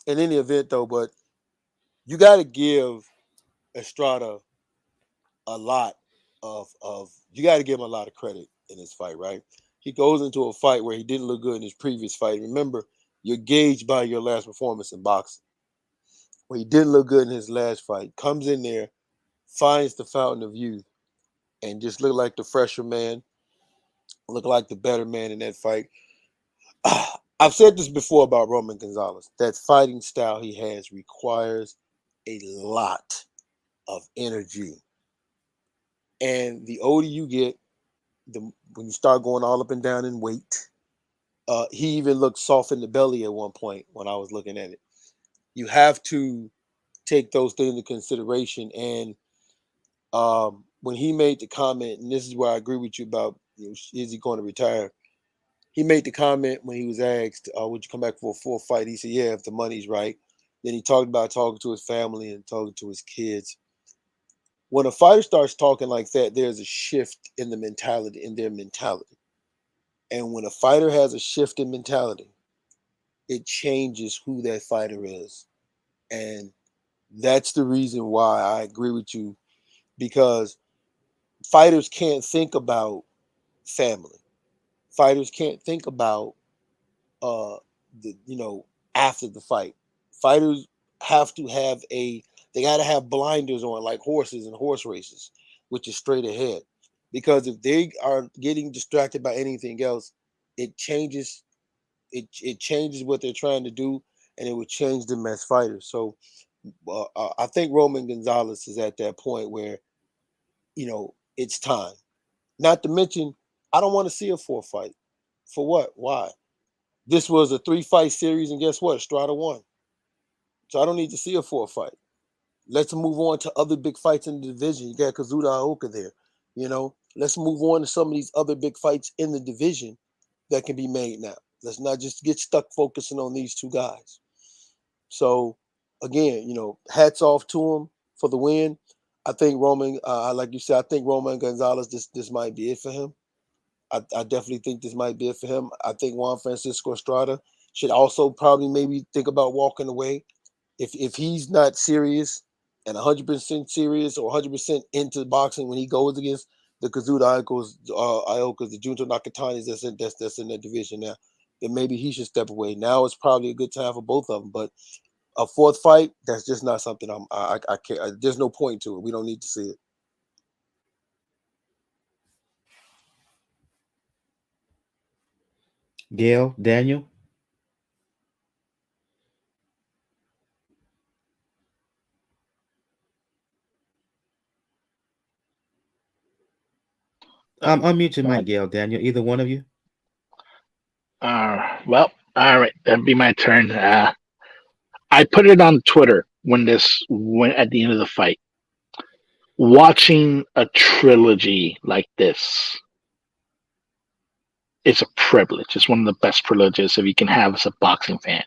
in any event though, but you got to give Estrada a lot you got to give him a lot of credit in this fight, right? He goes into a fight where he didn't look good in his previous fight. Remember, you're gauged by your last performance in boxing. Where he didn't look good in his last fight, comes in there, finds the fountain of youth, and just look like the fresher man, look like the better man in that fight. I've said this before about Roman Gonzalez. That fighting style he has requires a lot of energy. And the older you get, when you start going all up and down in weight, He even looked soft in the belly at one point when I was looking at it. You have to take those things into consideration. And when he made the comment, and this is where I agree with you about, is he going to retire? He made the comment when he was asked, would you come back for a full fight? He said, yeah, if the money's right. Then he talked about talking to his family and talking to his kids. When a fighter starts talking like that, there's a shift in their mentality. And when a fighter has a shift in mentality, it changes who that fighter is. And that's the reason why I agree with you, because fighters can't think about family. Fighters can't think about after the fight. Fighters have to have they got to have blinders on, like horses in horse races, which is straight ahead. Because if they are getting distracted by anything else, it changes what they're trying to do, and it would change them as fighters. So I think Roman Gonzalez is at that point where, it's time. Not to mention, I don't want to see a 4 fight. For what? Why? This was a 3-fight series, and guess what? Estrada won. So I don't need to see a 4 fight. Let's move on to other big fights in the division. You got Kazuda Aoka there. Let's move on to some of these other big fights in the division that can be made now. Let's not just get stuck focusing on these 2 guys. So again, hats off to him for the win. I think Roman, like you said, I think Roman Gonzalez, this might be it for him. I definitely think this might be it for him. I think Juan Francisco Estrada should also probably maybe think about walking away. If he's not serious and 100% serious or 100% into boxing when he goes against the Kazuda Iokas, the Junto Nakatanis that's in that division now, then maybe he should step away. Now it's probably a good time for both of them. But a 4th fight, that's just not something I can't. There's no point to it. We don't need to see it. Gail, Daniel. Unmute your mic, Gail, Daniel. Either one of you. Well, all right, that'd be my turn. I put it on Twitter when at the end of the fight. Watching a trilogy like this, it's a privilege. It's one of the best privileges that you can have as a boxing fan,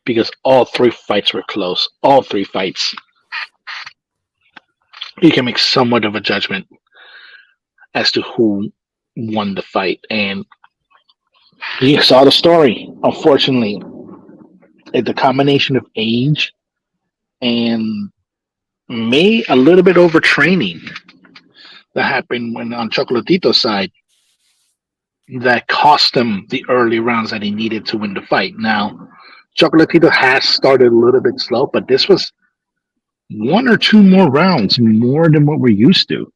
because all 3 fights were close. All 3 fights, you can make somewhat of a judgment as to who won the fight, and you saw the story. Unfortunately, it's a combination of age and may a little bit overtraining that happened when on Chocolatito's side that cost him the early rounds that he needed to win the fight. Now, Chocolatito has started a little bit slow, but this was 1 or 2 more rounds more than what we're used to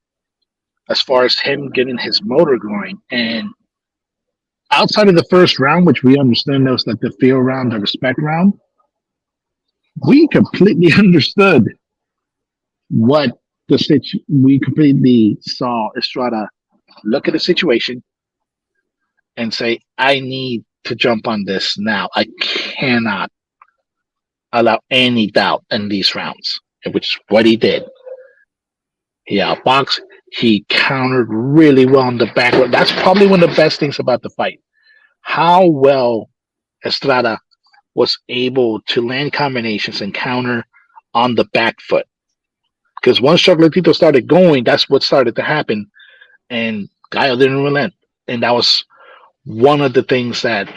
as far as him getting his motor going. And outside of the first round, which we understand that was like the feel round, the respect round, we completely understood what we completely saw Estrada look at the situation and say, I need to jump on this now. I cannot allow any doubt in these rounds, which is what he did. He outboxed. He countered really well on the back. That's probably one of the best things about the fight. How well Estrada was able to land combinations and counter on the back foot. Because once Chocolatito started going, that's what started to happen. And Gallo didn't relent. And that was one of the things that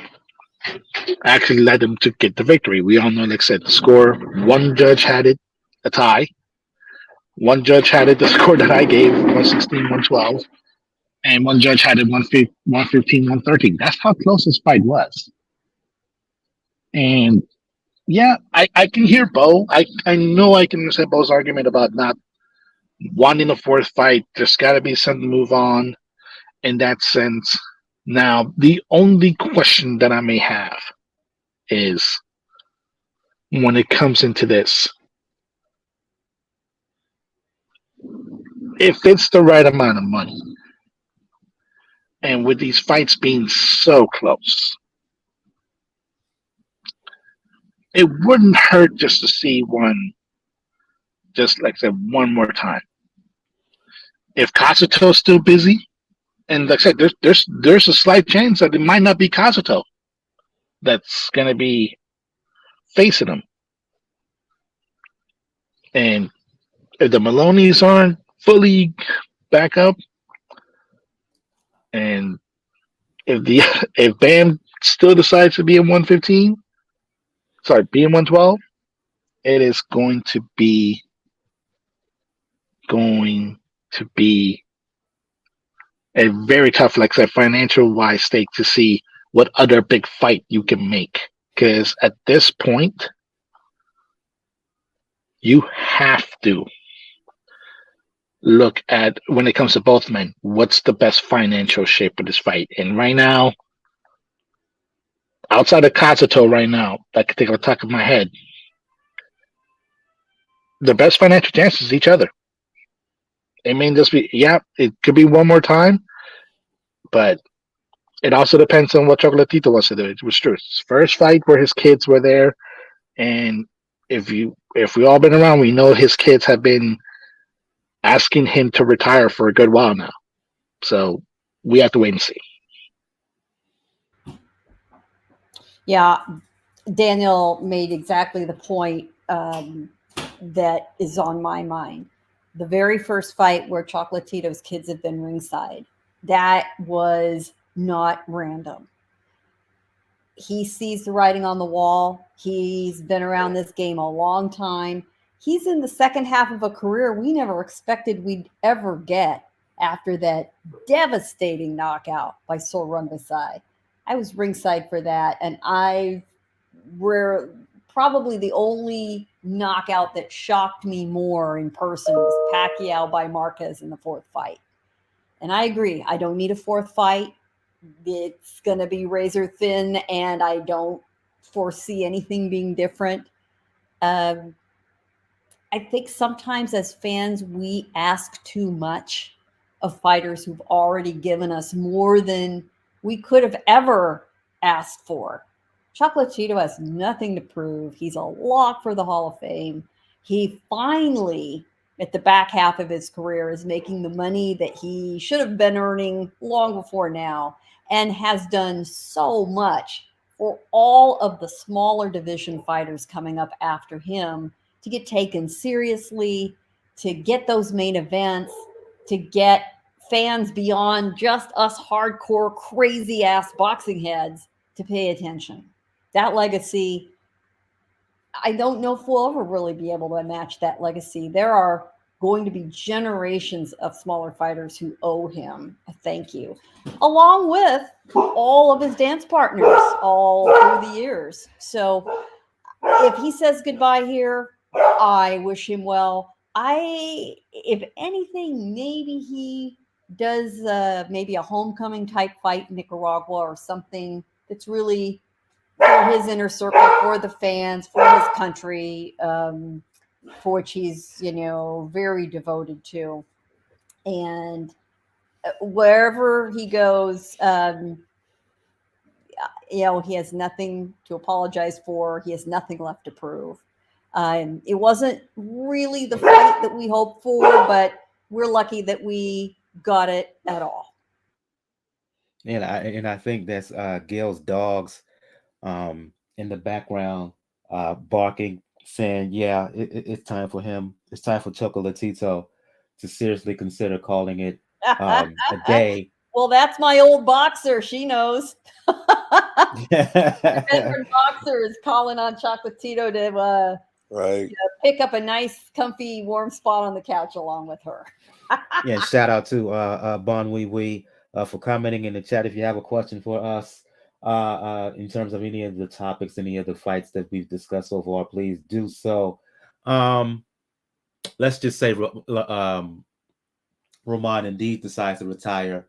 actually led him to get the victory. We all know, like I said, the score. One judge had it a tie. One judge had it the score that I gave, 116, 112. And one judge had it 115, 113. That's how close this fight was. And yeah, I can hear Bo. I know I can understand Bo's argument about not wanting a 4th fight. There's got to be something to move on in that sense. Now, the only question that I may have is when it comes into this, if it's the right amount of money, And with these fights being so close, it wouldn't hurt just to see one, just like I said, one more time. If Kazuto's still busy, and like I said, there's a slight chance that it might not be Kazuto that's gonna be facing him. And if the Maloneys aren't fully back up, and if Bam still decides to be in 115, be in 112, it is going to be a very tough, like I said, financial wise stake to see what other big fight you can make. Because at this point, you have to look at, when it comes to both men, what's the best financial shape of this fight. And right now, outside of Kazuto right now, I can think of the top of my head, the best financial chances is each other. It may just be, it could be one more time, but it also depends on what Chocolatito wants to do. It was true. His first fight where his kids were there, and if we all been around, we know his kids have been asking him to retire for a good while now. So we have to wait and see. Yeah, Daniel made exactly the point that is on my mind. The very first fight where Chocolatito's kids have been ringside, that was not random. He sees the writing on the wall. He's been around this game a long time. He's in the second half of a career we never expected we'd ever get after that devastating knockout by Sor Rungvisai. I was ringside for that, and we're probably the only knockout that shocked me more in person was Pacquiao by Marquez in the fourth fight. And I agree. I don't need a fourth fight. It's going to be razor thin, and I don't foresee anything being different. I think sometimes as fans, we ask too much of fighters who've already given us more than we could have ever asked for. Chocolatito has nothing to prove. He's a lock for the Hall of Fame. He finally, at the back half of his career, is making the money that he should have been earning long before now, and has done so much for all of the smaller division fighters coming up after him to get taken seriously, to get those main events, to get fans beyond just us hardcore, crazy-ass boxing heads to pay attention. That legacy, I don't know if we'll ever really be able to match that legacy. There are going to be generations of smaller fighters who owe him a thank you, along with all of his dance partners all through the years. So if he says goodbye here, I wish him well. If anything, maybe he does maybe a homecoming type fight in Nicaragua or something that's really for his inner circle, for the fans, for his country, for which he's, very devoted to. And wherever he goes, he has nothing to apologize for. He has nothing left to prove. It wasn't really the fight that we hoped for, but we're lucky that we got it at all. And I think that's Gail's dogs in the background barking, saying, "Yeah, it's time for him. It's time for Chocolatito to seriously consider calling it a day." Well, that's my old boxer. She knows. Veteran boxer is calling on Chocolatito to right. Pick up a nice, comfy, warm spot on the couch along with her. Yeah, and shout out to Bon Wee Wee for commenting in the chat. If you have a question for us in terms of any of the topics, any of the fights that we've discussed so far, please do so. Let's just say Roman indeed decides to retire.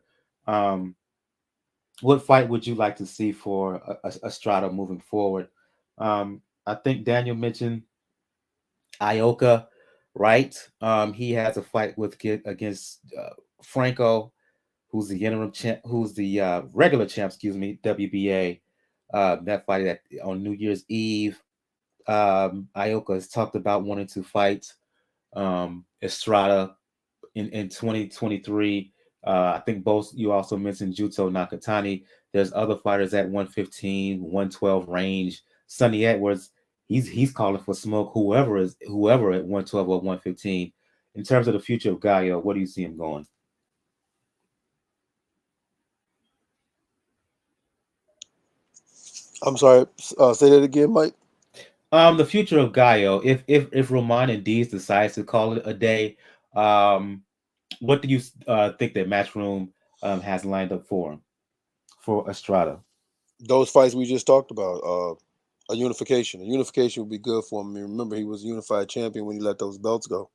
What fight would you like to see for Estrada moving forward? I think Daniel mentioned Ioka, right? He has a fight against Franco, who's the interim champ, who's the regular champ, WBA. That fight on New Year's Eve. Ioka has talked about wanting to fight Estrada in 2023. I think both you also mentioned Juto Nakatani. There's other fighters at 115, 112 range. Sonny Edwards, he's calling for smoke. Whoever at 112 or 115. In terms of the future of Gallo, what do you see him going? I'm sorry. Say that again, Mike. The future of Gallo. If Roman and Dees decides to call it a day, what do you think that Matchroom has lined up for Estrada? Those fights we just talked about. A unification. A unification would be good for him. Remember, he was a unified champion when he let those belts go.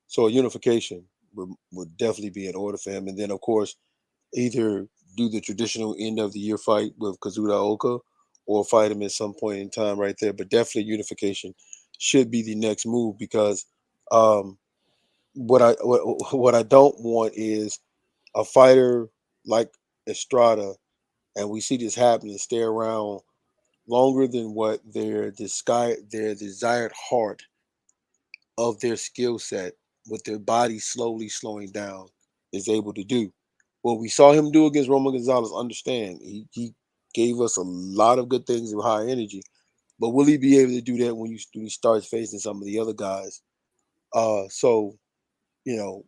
So a unification would definitely be in order for him. And then, of course, either do the traditional end of the year fight with Kazuda Oka or fight him at some point in time right there. But definitely unification should be the next move, because what I don't want is a fighter like Estrada, and we see this happening, stay around longer than what their desired heart of their skill set, with their body slowly slowing down, is able to do. What we saw him do against Roman Gonzalez, understand, he gave us a lot of good things with high energy, but will he be able to do that when he starts facing some of the other guys? So, you know,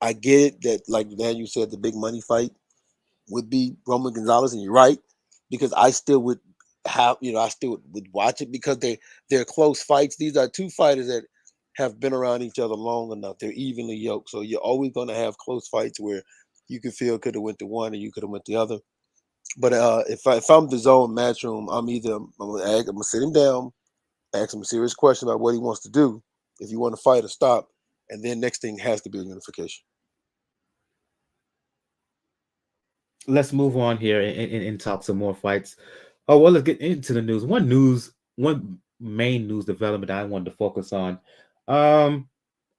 I get it that, like Daniel said, the big money fight would be Roman Gonzalez, and you're right, because I still would watch it, because they're close fights. These are two fighters that have been around each other long enough. They're evenly yoked, so you're always going to have close fights where you can feel could have went to one or you could have went the other. But if I'm the zone Matchroom, I'm gonna sit him down, ask him a serious question about what he wants to do, if you want to fight or stop, and then next thing has to be a unification. Let's move on here and talk some more fights. Oh, well, let's get into the news. One main news development I wanted to focus on.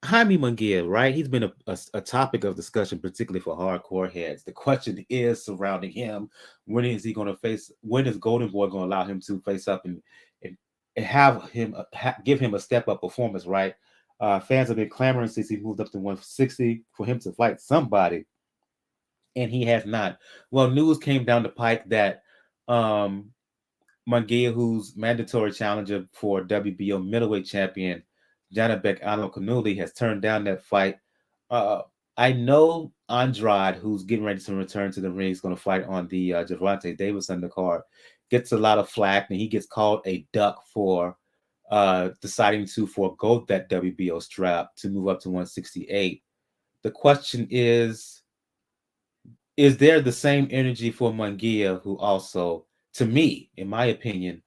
Jaime Munguia, right? He's been a topic of discussion, particularly for hardcore heads. The question is surrounding him: when is he going to face? When is Golden Boy going to allow him to face up and have him give him a step up performance? Right? Fans have been clamoring since he moved up to 160 for him to fight somebody, and he has not. Well, news came down the pike that Munguia, who's mandatory challenger for WBO middleweight champion Janibek Alimkhanuly, has turned down that fight. I know Andrade, who's getting ready to return to the ring, is going to fight on the Gervonta Davis undercard, gets a lot of flack, and he gets called a duck for deciding to forego that WBO strap to move up to 168. The question is there the same energy for Munguia, who also, to me, in my opinion,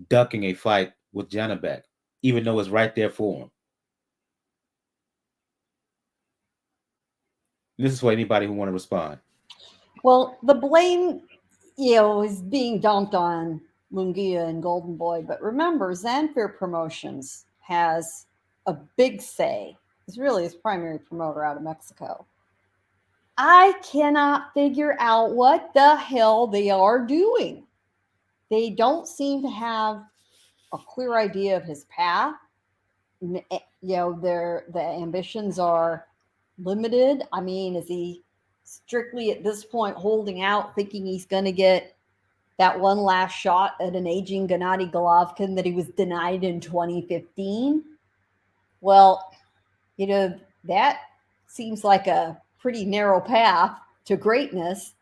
ducking a fight with Janibek, even though it's right there for him? This is for anybody who want to respond. Well, the blame, is being dumped on Munguia and Golden Boy. But remember, Zanfair Promotions has a big say. He's really his primary promoter out of Mexico. I cannot figure out what the hell they are doing. They don't seem to have a clear idea of his path. The ambitions are limited. I mean, is he strictly at this point holding out, thinking he's going to get that one last shot at an aging Gennady Golovkin that he was denied in 2015? Well, that seems like a pretty narrow path to greatness.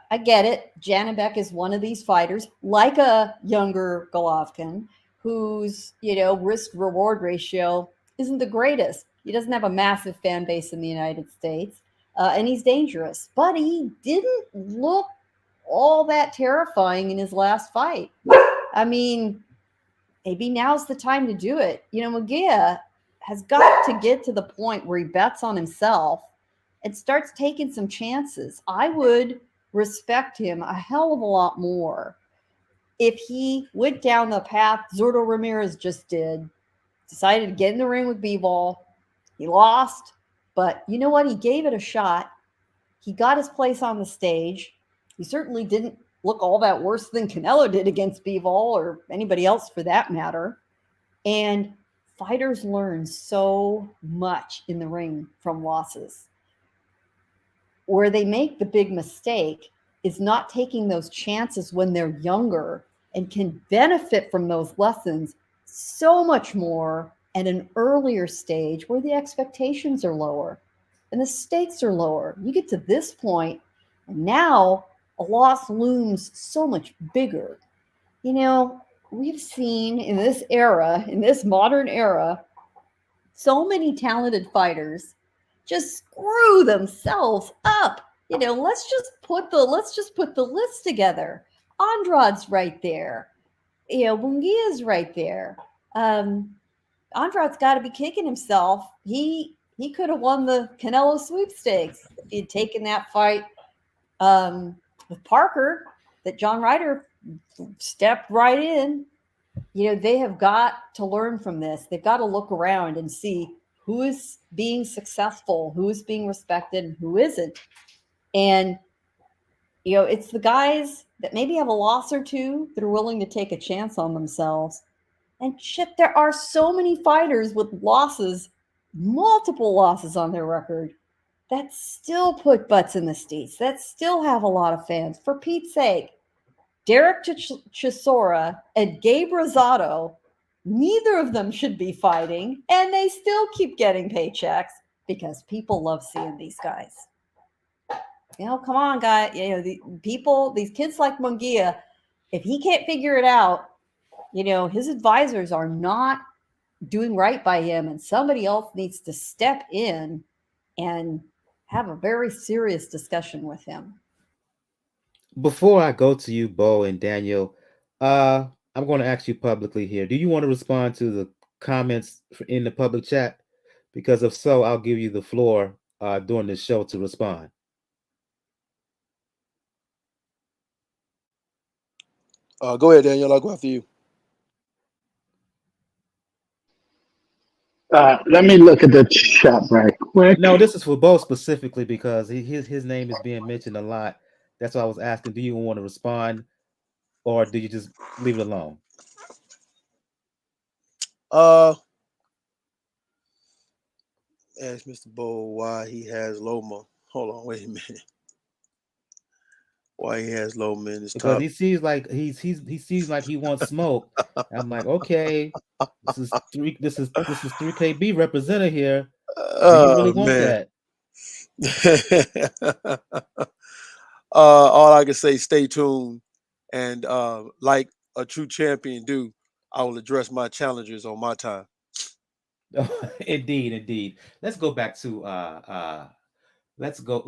I get it. Janibek is one of these fighters, like a younger Golovkin, whose, risk reward ratio isn't the greatest. He doesn't have a massive fan base in the United States, and he's dangerous. But he didn't look all that terrifying in his last fight. I mean, maybe now's the time to do it. Munguia has got to get to the point where he bets on himself and starts taking some chances. I would respect him a hell of a lot more if he went down the path Zurdo Ramirez just did, decided to get in the ring with B-Ball. He lost, but you know what? He gave it a shot. He got his place on the stage. He certainly didn't look all that worse than Canelo did against Bivol or anybody else for that matter. And fighters learn so much in the ring from losses. Where they make the big mistake is not taking those chances when they're younger and can benefit from those lessons so much more at an earlier stage where the expectations are lower and the stakes are lower. You get to this point, and now a loss looms so much bigger. You know, we've seen in this era, in this modern era, so many talented fighters just screw themselves up. You know, let's just put the list together. Andrade's right there. You know, Munguia's right there. Andrade's got to be kicking himself. He could have won the Canelo sweepstakes if he had taken that fight with Parker that John Ryder stepped right in. You know, they have got to learn from this. They've got to look around and see who is being successful, who is being respected, and who isn't. And, you know, it's the guys that maybe have a loss or two that are willing to take a chance on themselves. And shit, there are so many fighters with losses, multiple losses on their record, that still put butts in the seats, that still have a lot of fans. For Pete's sake, Dereck Chisora and Gabe Rosado, neither of them should be fighting, and they still keep getting paychecks because people love seeing these guys. You know, come on, guy. You know, these kids like Munguia, if he can't figure it out, you know, his advisors are not doing right by him, and somebody else needs to step in and have a very serious discussion with him. Before I go to you, Bo and Daniel, I'm going to ask you publicly here. Do you want to respond to the comments in the public chat? Because if so, I'll give you the floor during the show to respond. Go ahead, Daniel. I'll go after you. Let me look at the chat right quick. No, this is for Bo specifically because his name is being mentioned a lot. That's why I was asking, do you want to respond or do you just leave it alone? Ask Mr. Bo why he has Loma. Hold on, wait a minute. Why he has Loma in his because top? he seems like he seems like he wants smoke. I'm like, okay, this is 3KB representative here. Do you really want that? All I can say, stay tuned, and like a true champion do, I will address my challengers on my time. Indeed. Let's go back to let's go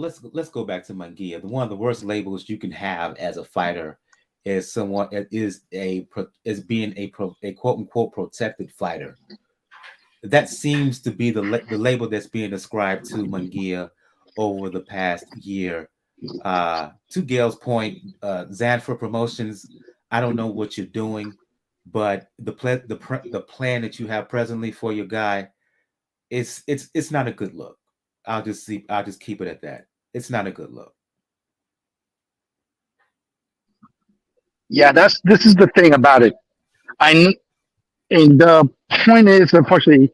back to Munguia. One of the worst labels you can have as a fighter is someone is being a quote unquote protected fighter. That seems to be the label that's being ascribed to Munguia over the past year. To Gail's point, Zanfer Promotions, I don't know what you're doing, but the plan that you have presently for your guy, it's not a good look. I'll just keep it at that. It's not a good look. Yeah, this is the thing about it. And the point is, unfortunately,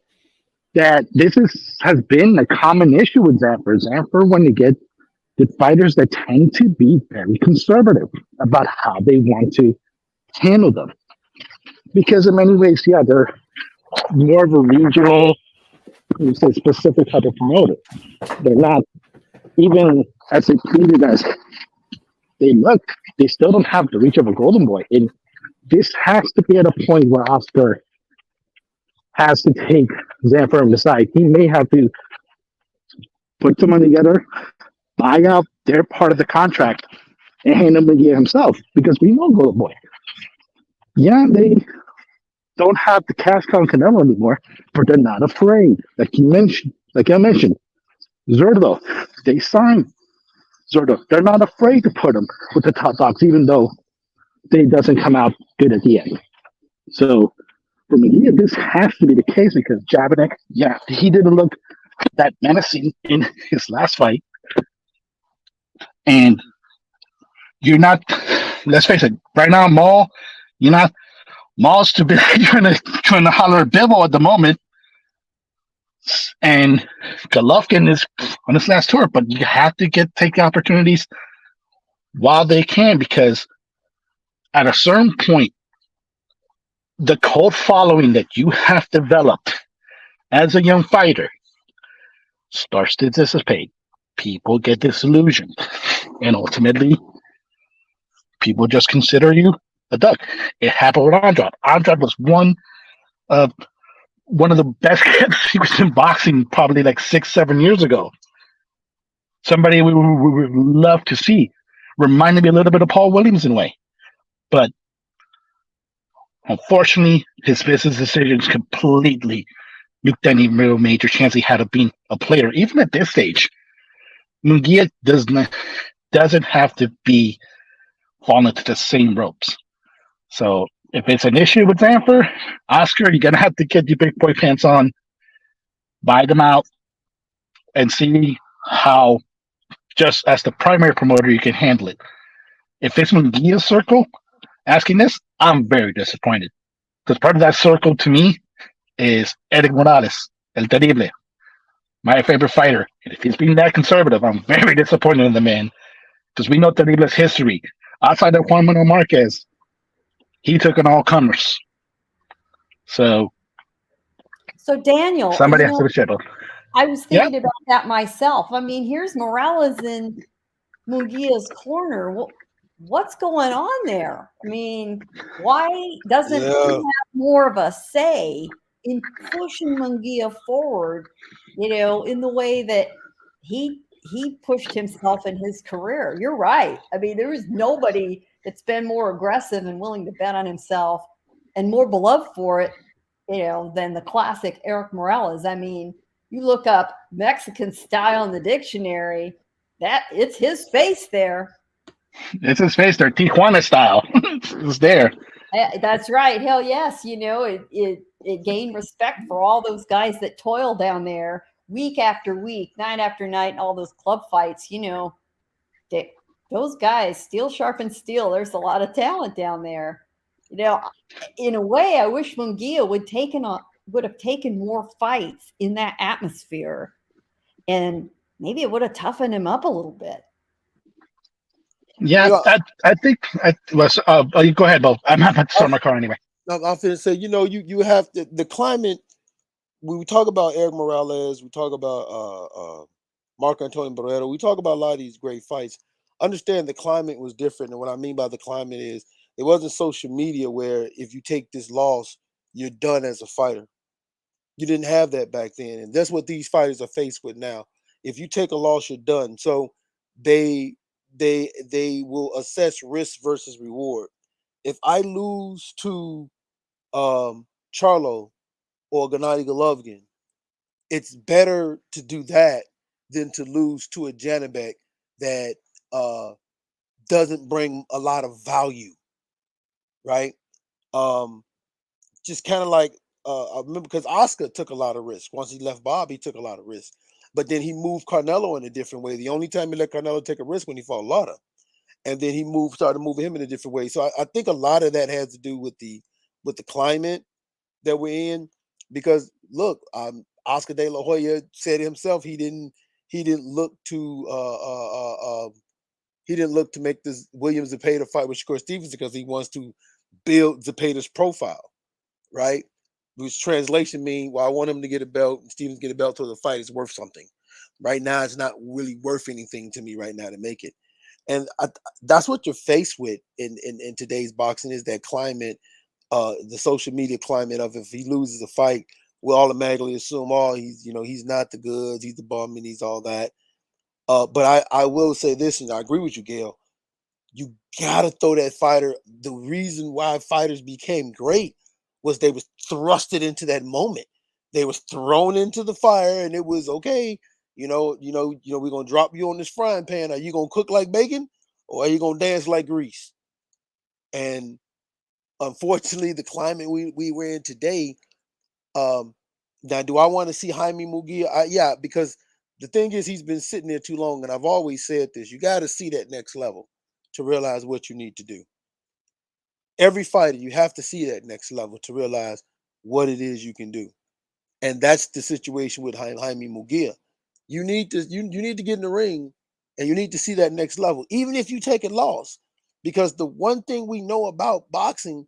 that this has been a common issue with Zanfer. Zanfer, when they get the fighters that tend to be very conservative about how they want to handle them. Because in many ways, yeah, they're more of a regional, specific type of promoter. They're not, even as depleted as they look, they still don't have the reach of a Golden Boy. And this has to be at a point where Oscar has to take Zanfer on the side. He may have to put someone together, buy out their part of the contract, and hand them Munguia himself. Because we know Golden Boy. Yeah, they don't have the cash cow on Canelo anymore, but they're not afraid. Like I mentioned, Zurdo, they signed Zurdo. They're not afraid to put him with the top dogs, even though it doesn't come out good at the end. So for me, this has to be the case because Janibek, yeah, he didn't look that menacing in his last fight. And you're not, let's face it, right now, you're not, Maul's to be trying to holler Bill at the moment. And Golovkin is on his last tour, but you have to take the opportunities while they can, because at a certain point, the cult following that you have developed as a young fighter starts to dissipate. People get disillusioned, and ultimately, people just consider you a duck. It happened with Andrade. Andrade was one of the best kept secrets in boxing, probably like 6-7 years ago. Somebody we would love to see. Reminded me a little bit of Paul Williams in a way, but unfortunately, his business decisions completely nuked any real major chance he had of being a player, even at this stage. Munguia doesn't have to be falling into the same ropes. So if it's an issue with Zanfer, Oscar, you're gonna have to get your big boy pants on, buy them out, and see how, just as the primary promoter, you can handle it. If it's Munguia's circle asking this, I'm very disappointed. Because part of that circle to me is Eric Morales, El Terrible, my favorite fighter. And if he's being that conservative, I'm very disappointed in the man. Because we know Terrible's history. Outside of Juan Manuel Marquez, he took an all comers. So Daniel, somebody has to be shuttled. I was thinking about that myself. I mean, here's Morales in Munguia's corner. What's going on there? I mean, why doesn't he have more of a say in pushing Munguia forward, in the way that he pushed himself in his career? You're right. I mean, there is nobody that's been more aggressive and willing to bet on himself and more beloved for it, than the classic Eric Morales. I mean, you look up Mexican style in the dictionary, that it's his face there. It's his face there, Tijuana style. It's there. That's right. Hell yes. It gained respect for all those guys that toil down there week after week, night after night, all those club fights. Those guys, steel sharpens steel. There's a lot of talent down there. In a way, I wish Munguia would have taken more fights in that atmosphere, and maybe it would have toughened him up a little bit. Yeah, I think I was. You go ahead, Bo. I'm not about to start my car anyway. I'm going to say, you have the climate. When we talk about Eric Morales, we talk about Marco Antonio Barreto, we talk about a lot of these great fights. Understand the climate was different, and what I mean by the climate is it wasn't social media where if you take this loss, you're done as a fighter. You didn't have that back then, and that's what these fighters are faced with now. If you take a loss, you're done. So they will assess risk versus reward. If I lose to Charlo or Gennady Golovkin, it's better to do that than to lose to a Janibek that doesn't bring a lot of value, right? Just kind of like I remember because Oscar took a lot of risk. Once he left Bob, he took a lot of risk. But then he moved Canelo in a different way. The only time he let Canelo take a risk when he fought Lauda. And then he started moving him in a different way. So I think a lot of that has to do with the climate that we're in. Because look, Oscar De La Hoya said himself he didn't look to make this Williams Zepeda fight with Shakur Stevenson because he wants to build Zepeda's profile, right? Which translation mean, well, I want him to get a belt and Stevens get a belt so the fight is worth something. Right now, it's not really worth anything to me right now to make it. And that's what you're faced with in today's boxing is that climate, the social media climate of if he loses a fight, we'll automatically assume, he's not the goods, he's the bum, and he's all that. But I will say this, and I agree with you, Gail. You gotta throw that fighter. The reason why fighters became great was they was thrusted into that moment. They was thrown into the fire, and it was okay. We're gonna drop you on this frying pan. Are you gonna cook like bacon, or are you gonna dance like grease? And unfortunately, the climate we were in today. Now, do I want to see Jaime Munguia? Yeah, because the thing is, he's been sitting there too long, and I've always said this: you got to see that next level to realize what you need to do. Every fighter, you have to see that next level to realize what it is you can do, and that's the situation with Jaime Munguia. You need to you need to get in the ring, and you need to see that next level, even if you take a loss, because the one thing we know about boxing,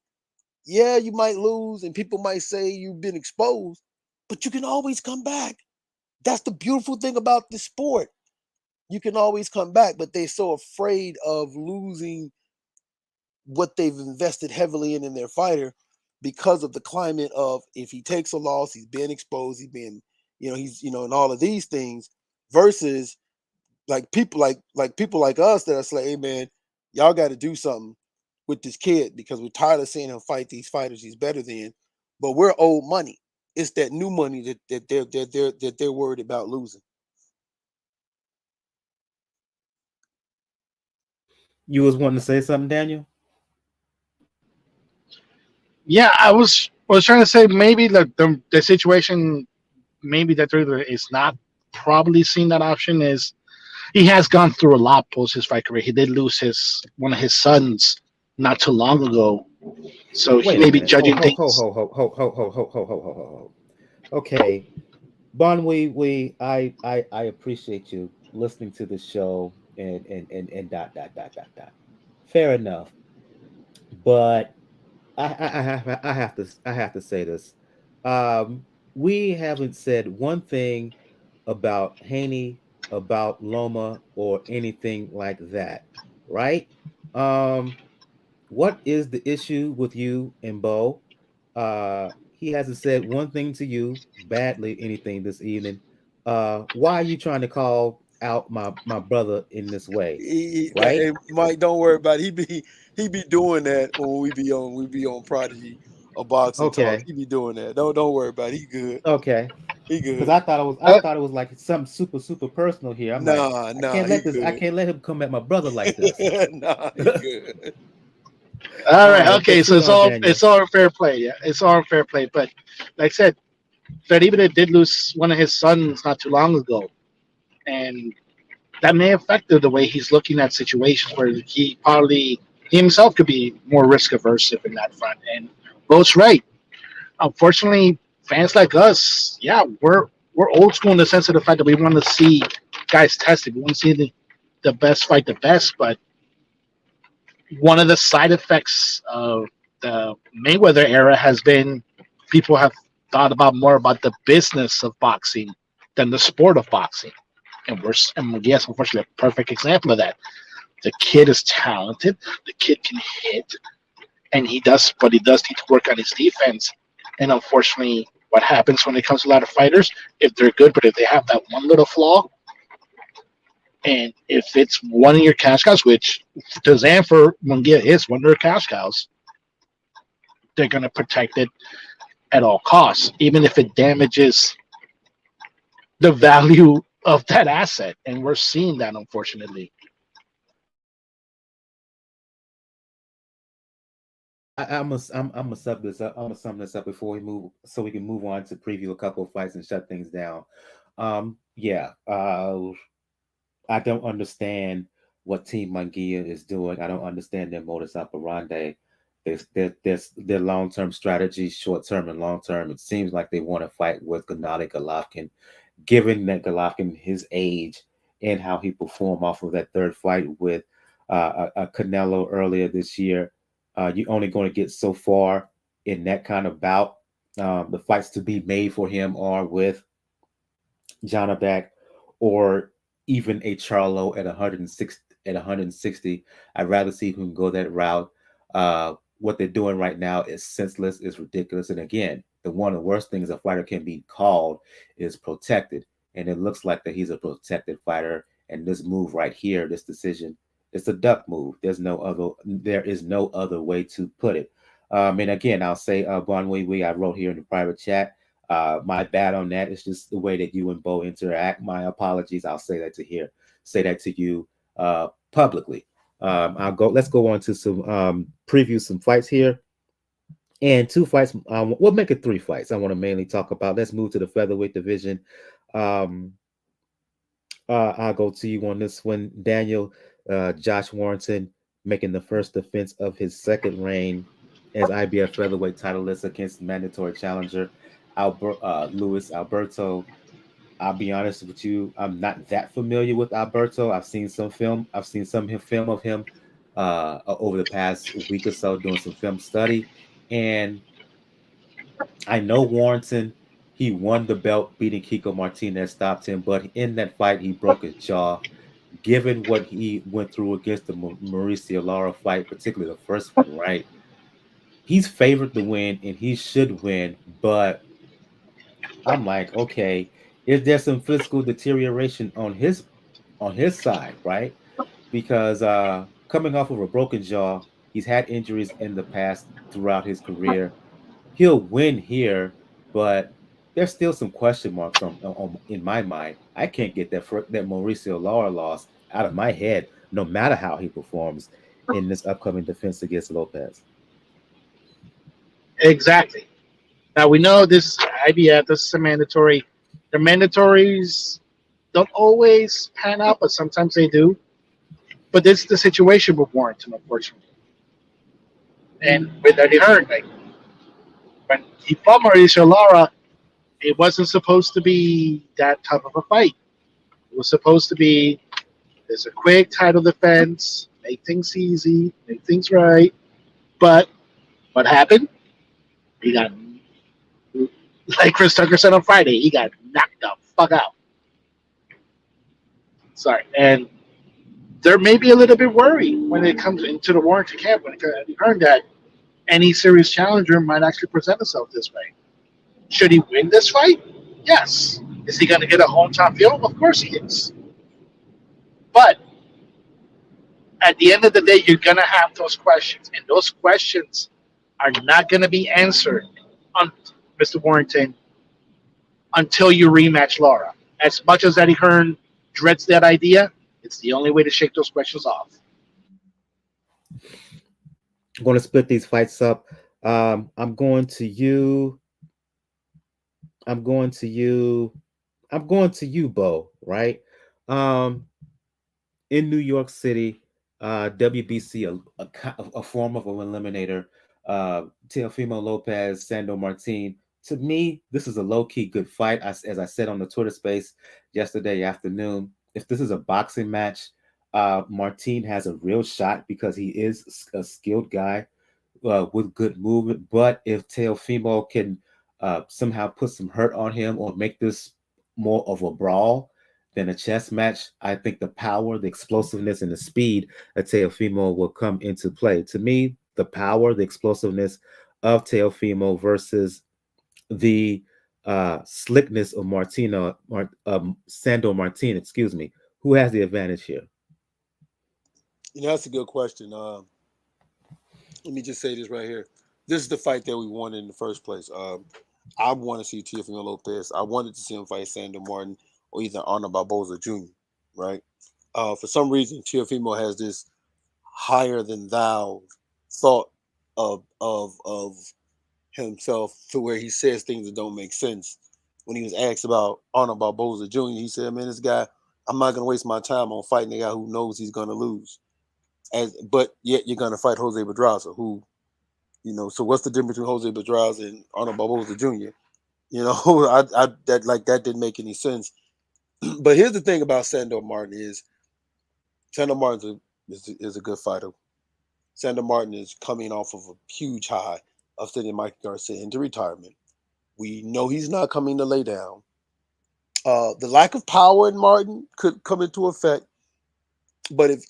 yeah, you might lose, and people might say you've been exposed, but you can always come back. That's the beautiful thing about this sport. You can always come back, but they're so afraid of losing what they've invested heavily in their fighter because of the climate of, if he takes a loss, he's been exposed, he's been, he's, and all of these things, versus like people like us that are like, hey man, y'all got to do something with this kid because we're tired of seeing him fight these fighters he's better than, but we're old money. It's that new money that they're worried about losing. You was wanting to say something, Daniel? Yeah, I was trying to say maybe the situation, maybe that there is not probably seen that option is he has gone through a lot post his fight career. He did lose one of his sons not too long ago, so he Wait a may be minute. judging things. Ho. Okay, Bon, I appreciate you listening to the show and dot. Fair enough, but I have to say this. We haven't said one thing about Haney, about Loma, or anything like that, right? Um, what is the issue with you and Bo? He hasn't said one thing to you badly, anything this evening. Why are you trying to call out my brother in this way, right? Hey, Mike, don't worry about it. He be doing that when we be on Prodigy or Boxing Talk. Okay, He be doing that. Don't worry about it. He good. okay. He Because good. I thought it was like something super personal here. I'm like, Nah, he I good. can't let him come at my brother like this. Nah, he good. All All right, right, okay, so proceed on, Daniel. it's all fair play. Yeah, it's all fair play. But like I said, Felipe did lose one of his sons not too long ago, and that may affect the way he's looking at situations where he himself could be more risk averse in that front. And Bo's right. Unfortunately, fans like us, yeah, we're old school in the sense of the fact that we want to see guys tested. We want to see the best fight the best. But one of the side effects of the Mayweather era has been people have thought about more about the business of boxing than the sport of boxing. And yes, unfortunately, a perfect example of that. The kid is talented. The kid can hit, and but he does need to work on his defense. And unfortunately, what happens when it comes to a lot of fighters, if they're good, but if they have that one little flaw, and if it's one of your cash cows, which to Zanfer Munguia is one of their cash cows, they're going to protect it at all costs, even if it damages the value of that asset. And we're seeing that, unfortunately. I'm gonna sub this up. I'm gonna sum this up before we move, so we can move on to preview a couple of fights and shut things down. Yeah. I don't understand what Team Munguia is doing. I don't understand their modus operandi. Their long term strategy, short term and long term. It seems like they want to fight with Gennady Golovkin, given that Golovkin, his age and how he performed off of that third fight with Canelo earlier this year. You're only going to get so far in that kind of bout. The fights to be made for him are with Janibek or even a Charlo at 106 at 160. I'd rather see him go that route. What they're doing right now is senseless, is ridiculous. And again, one of the worst things a fighter can be called is protected. And it looks like that he's a protected fighter. And this move right here, this decision, it's a duck move. There is no other way to put it. And again, I'll say Bon Wee, I wrote here in the private chat. My bad on that. It's just the way that you and Bo interact. My apologies. I'll say that to you publicly. Let's go on to some preview some fights here. And two fights. We'll make it three fights. I want to mainly talk about. Let's move to the featherweight division. I'll go to you on this one, Daniel. Josh Warrington making the first defense of his second reign as IBF featherweight titleist against mandatory challenger Luis Alberto. I'll be honest with you, I'm not that familiar with Alberto. I've seen some film. I've seen some film of him over the past week or so doing some film study, and I know Warrington. He won the belt, beating Kiko Martinez, stopped him, but in that fight, he broke his jaw. Given what he went through against the Mauricio Lara fight, particularly the first one, right? He's favored to win, and he should win. But I'm like, okay, is there some physical deterioration on his side, right? Because coming off of a broken jaw, he's had injuries in the past throughout his career. He'll win here, but there's still some question marks in my mind. I can't get that Mauricio Lara loss out of my head, no matter how he performs in this upcoming defense against Lopez. Exactly. Now we know this IBF. This is a mandatory. The mandatories don't always pan out, but sometimes they do. But this is the situation with Warrington, unfortunately. And with Eddie Hearn, like when he fought Mauricio Lara, it wasn't supposed to be that type of a fight. It was supposed to be there's a quick title defense, make things easy, make things right. But what happened? He got, like Chris Tucker said on Friday, he got knocked the fuck out. Sorry. And there may be a little bit worried when it comes into the Warrington camp when it heard that any serious challenger might actually present himself this way. Should he win this fight? Yes. Is he going to get a hometown field? Of course he is. But at the end of the day, you're going to have those questions. And those questions are not going to be answered on Mr. Warrington until you rematch Lara. As much as Eddie Hearn dreads that idea, it's the only way to shake those questions off. I'm going to split these fights up. I'm going to you. I'm going to you. I'm going to you, Bo, right? In New York City, WBC, a form of an eliminator, Teofimo Lopez, Sandor Martin. To me, this is a low-key good fight. As I said on the Twitter space yesterday afternoon, if this is a boxing match, Martin has a real shot because he is a skilled guy with good movement. But if Teofimo can somehow put some hurt on him or make this more of a brawl than a chess match, I think the power, the explosiveness, and the speed of Teofimo will come into play. To me, the power, the explosiveness of Teofimo versus the slickness of Sandor Martin, excuse me. Who has the advantage here? You know, that's a good question. Let me just say this right here. This is the fight that we wanted in the first place. I want to see Teofimo Lopez. I wanted to see him fight Sandor Martin or either Arnold Barboza Jr., right? For some reason, Teofimo has this higher than thou thought of himself to where he says things that don't make sense. When he was asked about Arnold Barboza Jr., he said, man, this guy, I'm not going to waste my time on fighting a guy who knows he's going to lose. But yet you're going to fight Jose Pedraza, who, you know, so what's the difference between Jose Pedraza and Arnold Barboza Jr.? You know, that didn't make any sense. But here's the thing about Sandor Martin is Sandor Martin is a good fighter. Sandor Martin is coming off of a huge high of sending Mike Garcia into retirement. We know he's not coming to lay down. The lack of power in Martin could come into effect. But if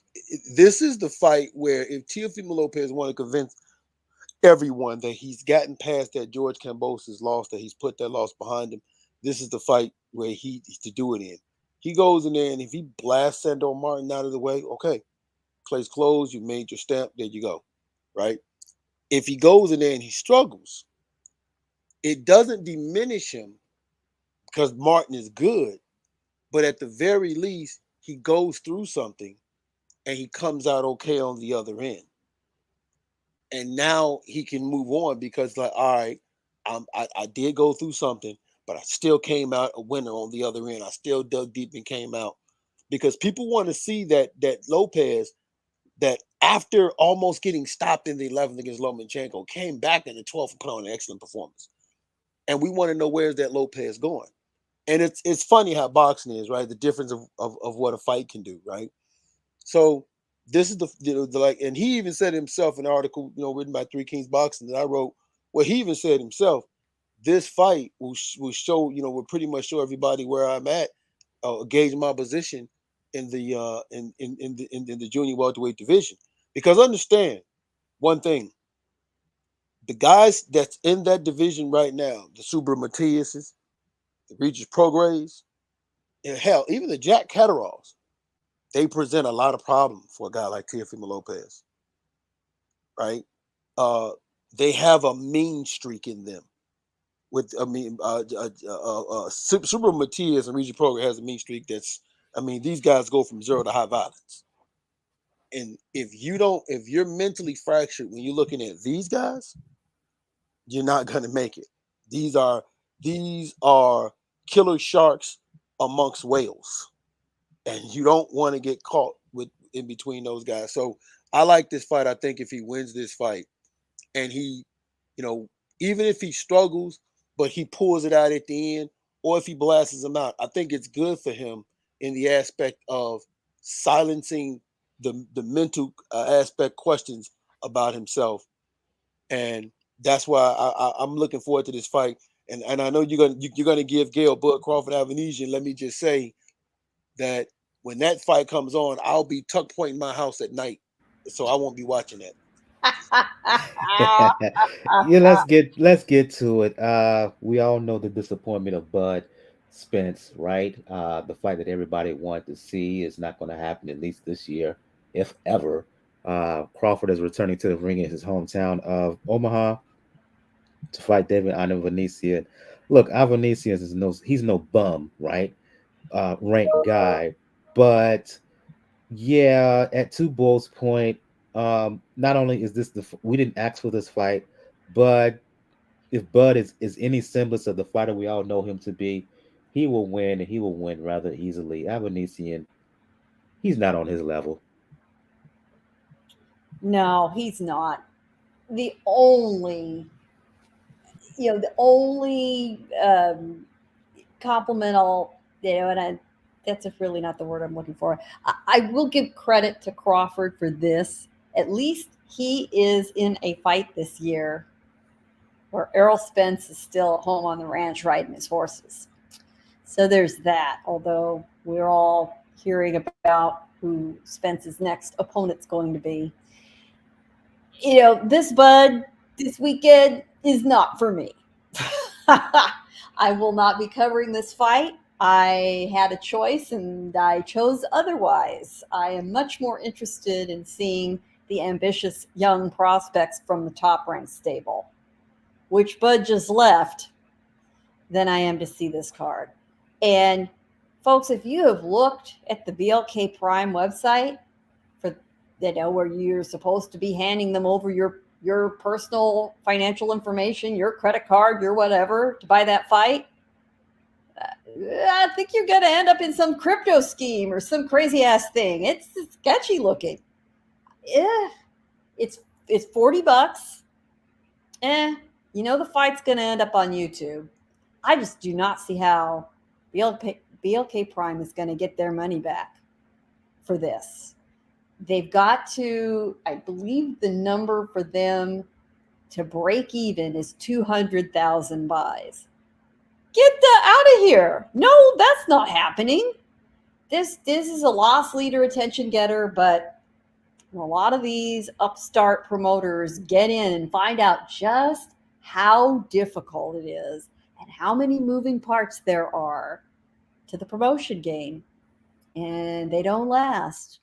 this is the fight where if Teofimo Lopez want to convince everyone that he's gotten past that George Kambosos loss, that he's put that loss behind him, this is the fight where he's to do it in. He goes in there, and if he blasts Sandor Martin out of the way, okay, place closed, you made your stamp, there you go, right? If he goes in there and he struggles, it doesn't diminish him because Martin is good, but at the very least, he goes through something and he comes out okay on the other end. And now he can move on because, like, all right, I did go through something, but I still came out a winner on the other end. I still dug deep and came out. because people want to see that Lopez, that after almost getting stopped in the 11th against Lomachenko, came back in the 12th and put on an excellent performance. And we want to know, where's that Lopez going? And it's funny how boxing is, right? The difference of what a fight can do, right? So this is the like, and he even said himself in an article, written by Three Kings Boxing that I wrote, where he even said himself, this fight will show, will pretty much show everybody where I'm at, gauge my position in the in the junior welterweight division. Because understand one thing, the guys that's in that division right now, the Super Matiases, the Regis Prograis, and hell, even the Jack Catteralls, they present a lot of problems for a guy like Teofimo Lopez, right? They have a mean streak in them. Super Matias and Regis Prograis has a mean streak that's, these guys go from zero to high violence. And if you're mentally fractured when you're looking at these guys, you're not gonna make it. These are killer sharks amongst whales, and you don't want to get caught in between those guys. So I like this fight. I think if he wins this fight, and he, even if he struggles, but he pulls it out at the end, or if he blasts him out, I think it's good for him in the aspect of silencing the mental aspect questions about himself. And that's why I'm looking forward to this fight. And I know you're gonna give Gail Bud Crawford Avanesyan. Let me just say that when that fight comes on, I'll be tuck pointing my house at night, so I won't be watching that. Yeah, let's get to it. We all know the disappointment of Bud Spence, right? The fight that everybody wanted to see is not going to happen, at least this year, if ever. Crawford is returning to the ring in his hometown of Omaha to fight David Avanesyan. Look, Avanesyan he's no bum, right? Ranked guy, but yeah, at Two Bulls Point, not only is this we didn't ask for this fight, but if Bud is any semblance of the fighter we all know him to be, he will win, and he will win rather easily. Avanesyan, he's not on his level. No, he's not. The only, the only compliment I'll, and that's really not the word I'm looking for. I will give credit to Crawford for this. At least he is in a fight this year where Errol Spence is still at home on the ranch riding his horses. So there's that, although we're all hearing about who Spence's next opponent's going to be. This Bud this weekend is not for me. I will not be covering this fight. I had a choice and I chose otherwise. I am much more interested in seeing the ambitious young prospects from the Top Rank stable, which Bud just left, than I am to see this card. And folks, if you have looked at the BLK Prime website for where you're supposed to be handing them over your personal financial information, your credit card, your whatever, to buy that fight, I think you're going to end up in some crypto scheme or some crazy ass thing. It's sketchy looking. Yeah, it's $40. The fight's going to end up on YouTube. I just do not see how BLK Prime is going to get their money back for this. They've got to, I believe the number for them to break even is 200,000 buys. Get out of here. No, that's not happening. This is a loss leader attention getter, but a lot of these upstart promoters get in and find out just how difficult it is and how many moving parts there are to the promotion game, and they don't last.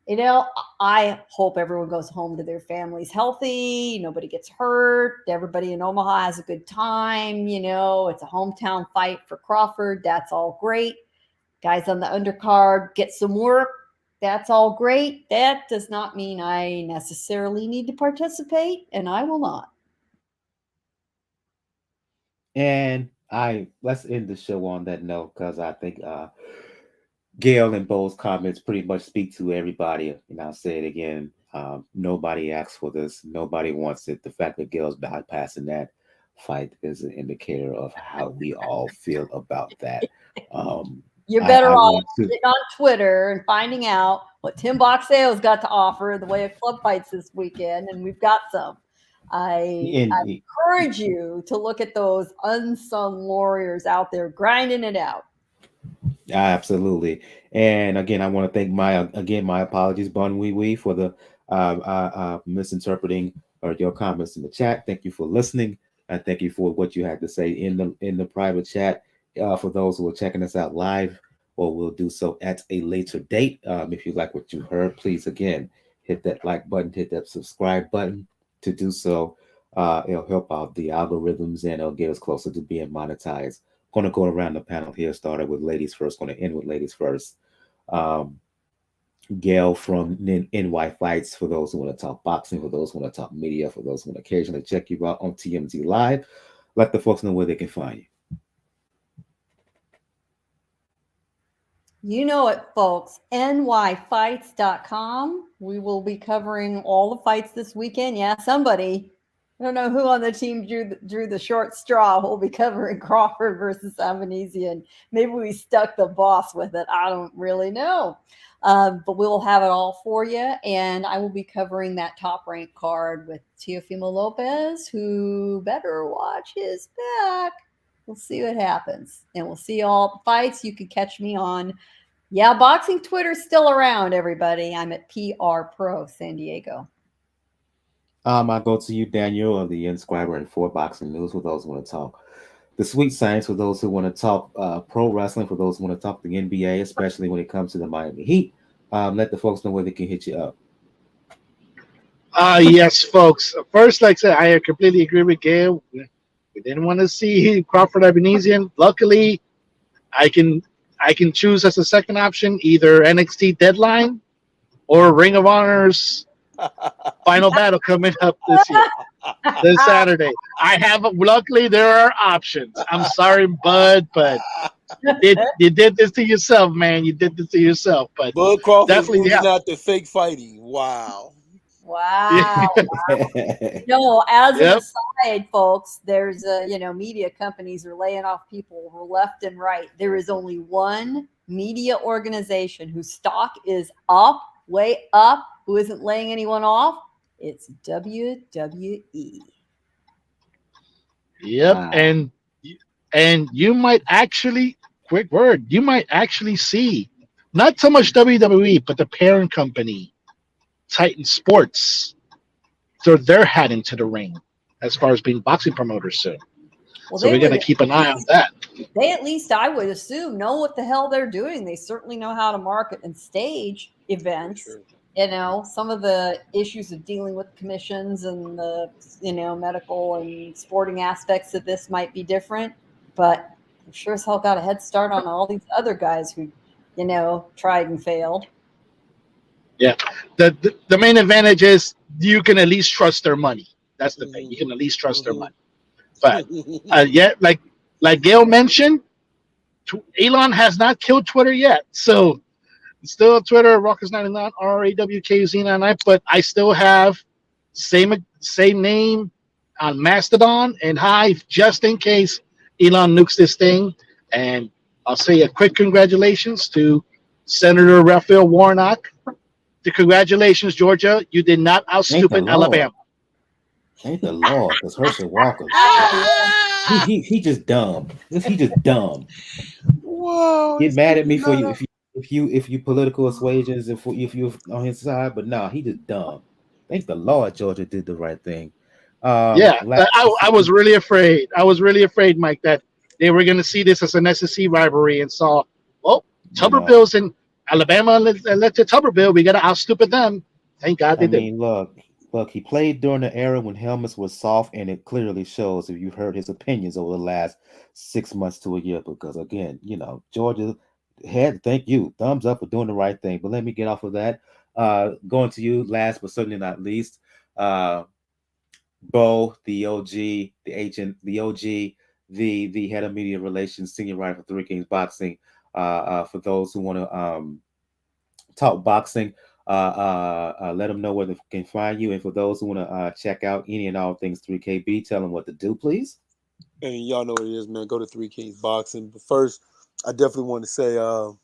I hope everyone goes home to their families healthy. Nobody gets hurt. Everybody in Omaha has a good time. It's a hometown fight for Crawford. That's all great. Guys on the undercard get some work. That's all great. That does not mean I necessarily need to participate, and I will not. And let's end the show on that note, because I think Gail and Bo's comments pretty much speak to everybody. And I'll say it again. Nobody asked for this. Nobody wants it. The fact that Gail's bypassing that fight is an indicator of how we all feel about that. You're better I off want to. getting on Twitter and finding out what Tim Boxale's got to offer in the way of club fights this weekend, and we've got some. I encourage you to look at those unsung warriors out there grinding it out. Absolutely. And again, I want to thank my apologies, Bon Wee Wee, for the misinterpreting or your comments in the chat. Thank you for listening. And thank you for what you had to say in the private chat. For those who are checking us out live, or will do so at a later date. If you like what you heard, please again hit that like button, hit that subscribe button. To do so, it'll help out the algorithms and it'll get us closer to being monetized. Going to go around the panel here. Started with ladies first. Going to end with ladies first. Gail from NY Fights, for those who want to talk boxing, for those who want to talk media, for those who want to occasionally check you out on TMZ Live. Let the folks know where they can find you. You know it, folks. nyfights.com. We will be covering all the fights this weekend. Yeah, somebody, I don't know who on the team drew the short straw. We'll be covering Crawford versus Avanesyan. Maybe we stuck the boss with it. I don't really know. But we'll have it all for you. And I will be covering that top rank card with Teofimo Lopez, who better watch his back. We'll see what happens. And we'll see all the fights. You can catch me on, Boxing Twitter's still around, everybody. I'm at PR Pro San Diego. I go to you, Daniel, of the Inscriber and For Boxing News, for those who want to talk the sweet science, for those who want to talk pro wrestling, for those who want to talk the NBA, especially when it comes to the Miami Heat. Let the folks know where they can hit you up. Yes, folks. First, like I said, I completely agree with Gail. We didn't want to see Crawford Avanesyan. Luckily, I can choose as a second option either NXT Deadline or Ring of Honor's Final Battle coming up this Saturday. Luckily there are options. I'm sorry, Bud, but you did this to yourself, man. You did this to yourself. But Bud Crawford definitely, not the fake fighting. Wow. Wow. No, as Yep. an aside, folks, there's media companies are laying off people left and right. There is only one media organization whose stock is up, way up, who isn't laying anyone off. It's WWE. Yep. Wow. And you might actually, quick word, you might actually see not so much WWE, but the parent company, Titan Sports, throw their hat into the ring as far as being boxing promoters soon. Well, So we're going to keep an eye on that. They, at least I would assume, know what the hell they're doing. They certainly know how to market and stage events. Sure. Some of the issues of dealing with commissions and the, medical and sporting aspects of this might be different, but I'm sure as hell got a head start on all these other guys who, tried and failed. Yeah. The main advantage is you can at least trust their money. That's the thing. You can at least trust their money. But like Gail mentioned, Elon has not killed Twitter yet. So still Twitter, Raucous99, RAWKZ99, but I still have same name on Mastodon and Hive just in case Elon nukes this thing. And I'll say a quick congratulations to Senator Raphael Warnock. Congratulations, Georgia. You did not out-stupid Alabama. Thank the Lord, because Herschel Walker, he just dumb. He just dumb. Whoa, Get mad at me for you if you political persuasions if you on his side, but no, he just dumb. Thank the Lord, Georgia did the right thing. I was really afraid. I was really afraid, Mike, that they were going to see this as an SEC rivalry and saw, Tuberville's in Alabama. Let's the Tuberville. We got to out-stupid them. Thank God they did. Look, he played during the era when helmets were soft, and it clearly shows if you've heard his opinions over the last 6 months to a year. Because again, Georgia had thank you, thumbs up for doing the right thing. But let me get off of that. Going to you, last but certainly not least, Bo, the OG, the agent, the OG, the head of media relations, senior writer for Three Kings Boxing. For those who want to talk boxing, let them know where they can find you. And for those who want to check out any and all things 3KB, tell them what to do, please. And y'all know what it is, man. Go to Three Kings Boxing. But first, I definitely want to say, to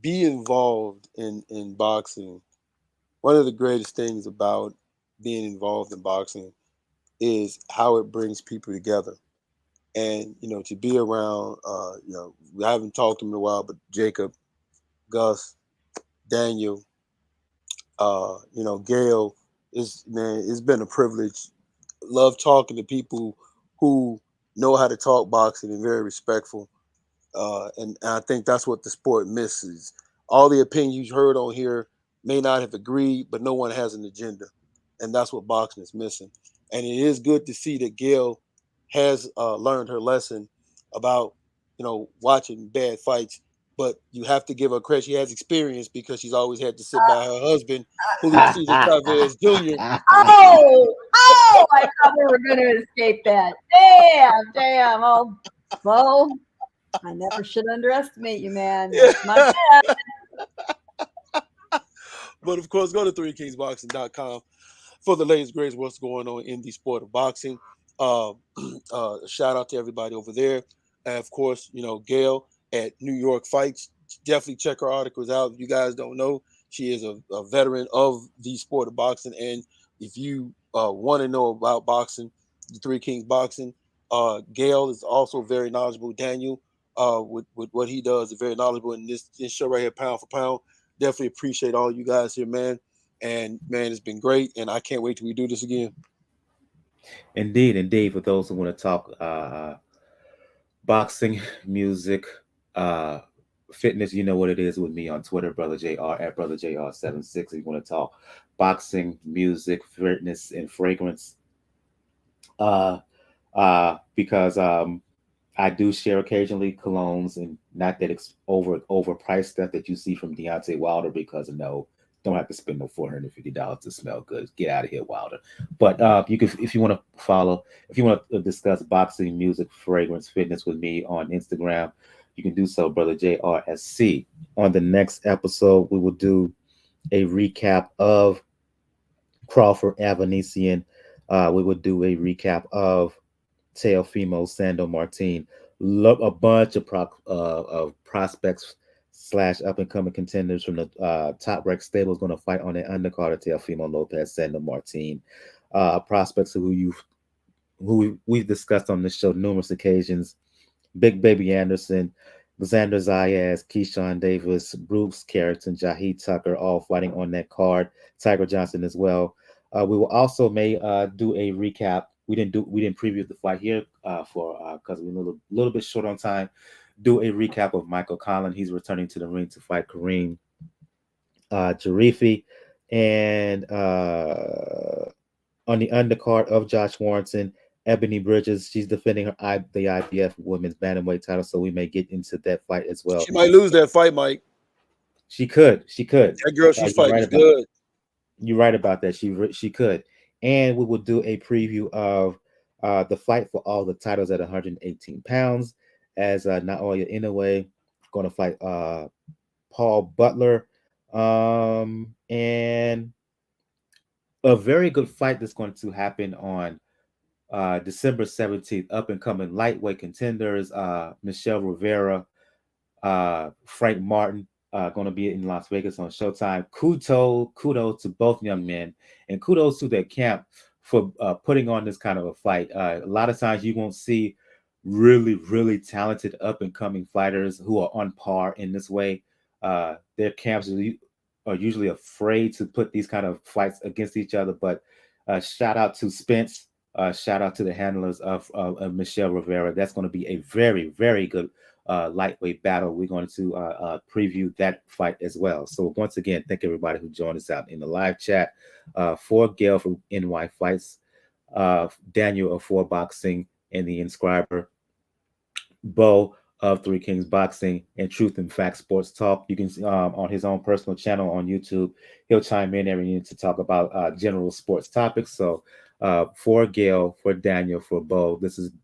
be involved in boxing. One of the greatest things about being involved in boxing is how it brings people together. And to be around, we haven't talked to him in a while, but Jacob, Gus, Daniel, Gail, it's been a privilege. Love talking to people who know how to talk boxing and very respectful. And I think that's what the sport misses. All the opinions you heard on here may not have agreed, but no one has an agenda, and that's what boxing is missing. And it is good to see that Gail has learned her lesson about watching bad fights. But you have to give her credit; she has experience because she's always had to sit by her husband, Julio Cesar Chavez Jr. Oh! I thought we were going to escape that. Damn. Oh, well, I never should underestimate you, man. That's my bad. But of course, go to threekingsboxing.com for the latest greatest what's going on in the sport of boxing. Shout out to everybody over there. And of course, Gail at New York Fights. Definitely check her articles out. If you guys don't know, she is a veteran of the sport of boxing. And if you want to know about boxing, the Three Kings Boxing, Gail is also very knowledgeable. Daniel, with what he does, is very knowledgeable in this show right here, pound for pound. Definitely appreciate all you guys here, man. And man, it's been great, and I can't wait till we do this again. Indeed. For those who want to talk boxing, music, fitness, you know what it is with me on Twitter, Brother JR at Brother JR76. If you want to talk boxing, music, fitness, and fragrance, because I do share occasionally colognes, and not that it's overpriced stuff that you see from Deontay Wilder, because no, don't have to spend no $450 to smell good. Get out of here, Wilder. But you can, if you want to discuss boxing, music, fragrance, fitness with me on Instagram, you can do so, Brother JRSC. On the next episode, we will do a recap of Crawford, Avanesyan. We will do a recap of Teofimo, Sandor, Martin, a bunch of prospects / up and coming contenders from the top ranked stable is going to fight on the undercard of Teofimo, Lopez, Sandor, Martin. Prospects who we've discussed on this show numerous occasions: Big Baby Anderson, Xander Zayas, Keyshawn Davis, Bruce Carrington, Jaheed Tucker, all fighting on that card. Tiger Johnson as well. We will also do a recap. We didn't preview the fight here because we're a little bit short on time. Do a recap of Michael Collin. He's returning to the ring to fight Kareem Jarifi. And on the undercard of Josh Warrington, Ebony Bridges, she's defending the IBF women's bantamweight title, so we may get into that fight as well. She might lose that fight, Mike. She could. That girl she's fighting is good. You're right about that. She could. And we will do a preview of the fight for all the titles at 118 pounds, as Naoya Inoue going to fight Paul Butler. And a very good fight that's going to happen on December 17th. Up and coming lightweight contenders, Michelle Rivera, Frank Martin, going to be in Las Vegas on Showtime. Kudos to both young men, and kudos to their camp for putting on this kind of a fight. A lot of times you won't see really, really talented up and coming fighters who are on par in this way. Their camps are usually afraid to put these kind of fights against each other. But shout out to Spence. Shout out to the handlers of Michelle Rivera. That's going to be a very, very good lightweight battle. We're going to preview that fight as well. So once again, thank everybody who joined us out in the live chat. For Gail from NY Fights, Daniel of 4 Boxing, and the Inscriber, Bo of Three Kings Boxing, and Truth and Fact Sports Talk. You can see on his own personal channel on YouTube, he'll chime in every year to talk about general sports topics. So For Gail, for Daniel, for Bo,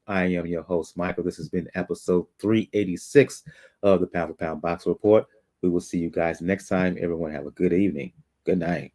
I am your host, Michael. This has been episode 386 of the Pound for Pound Box Report. We will see you guys next time. Everyone have a good evening. Good night.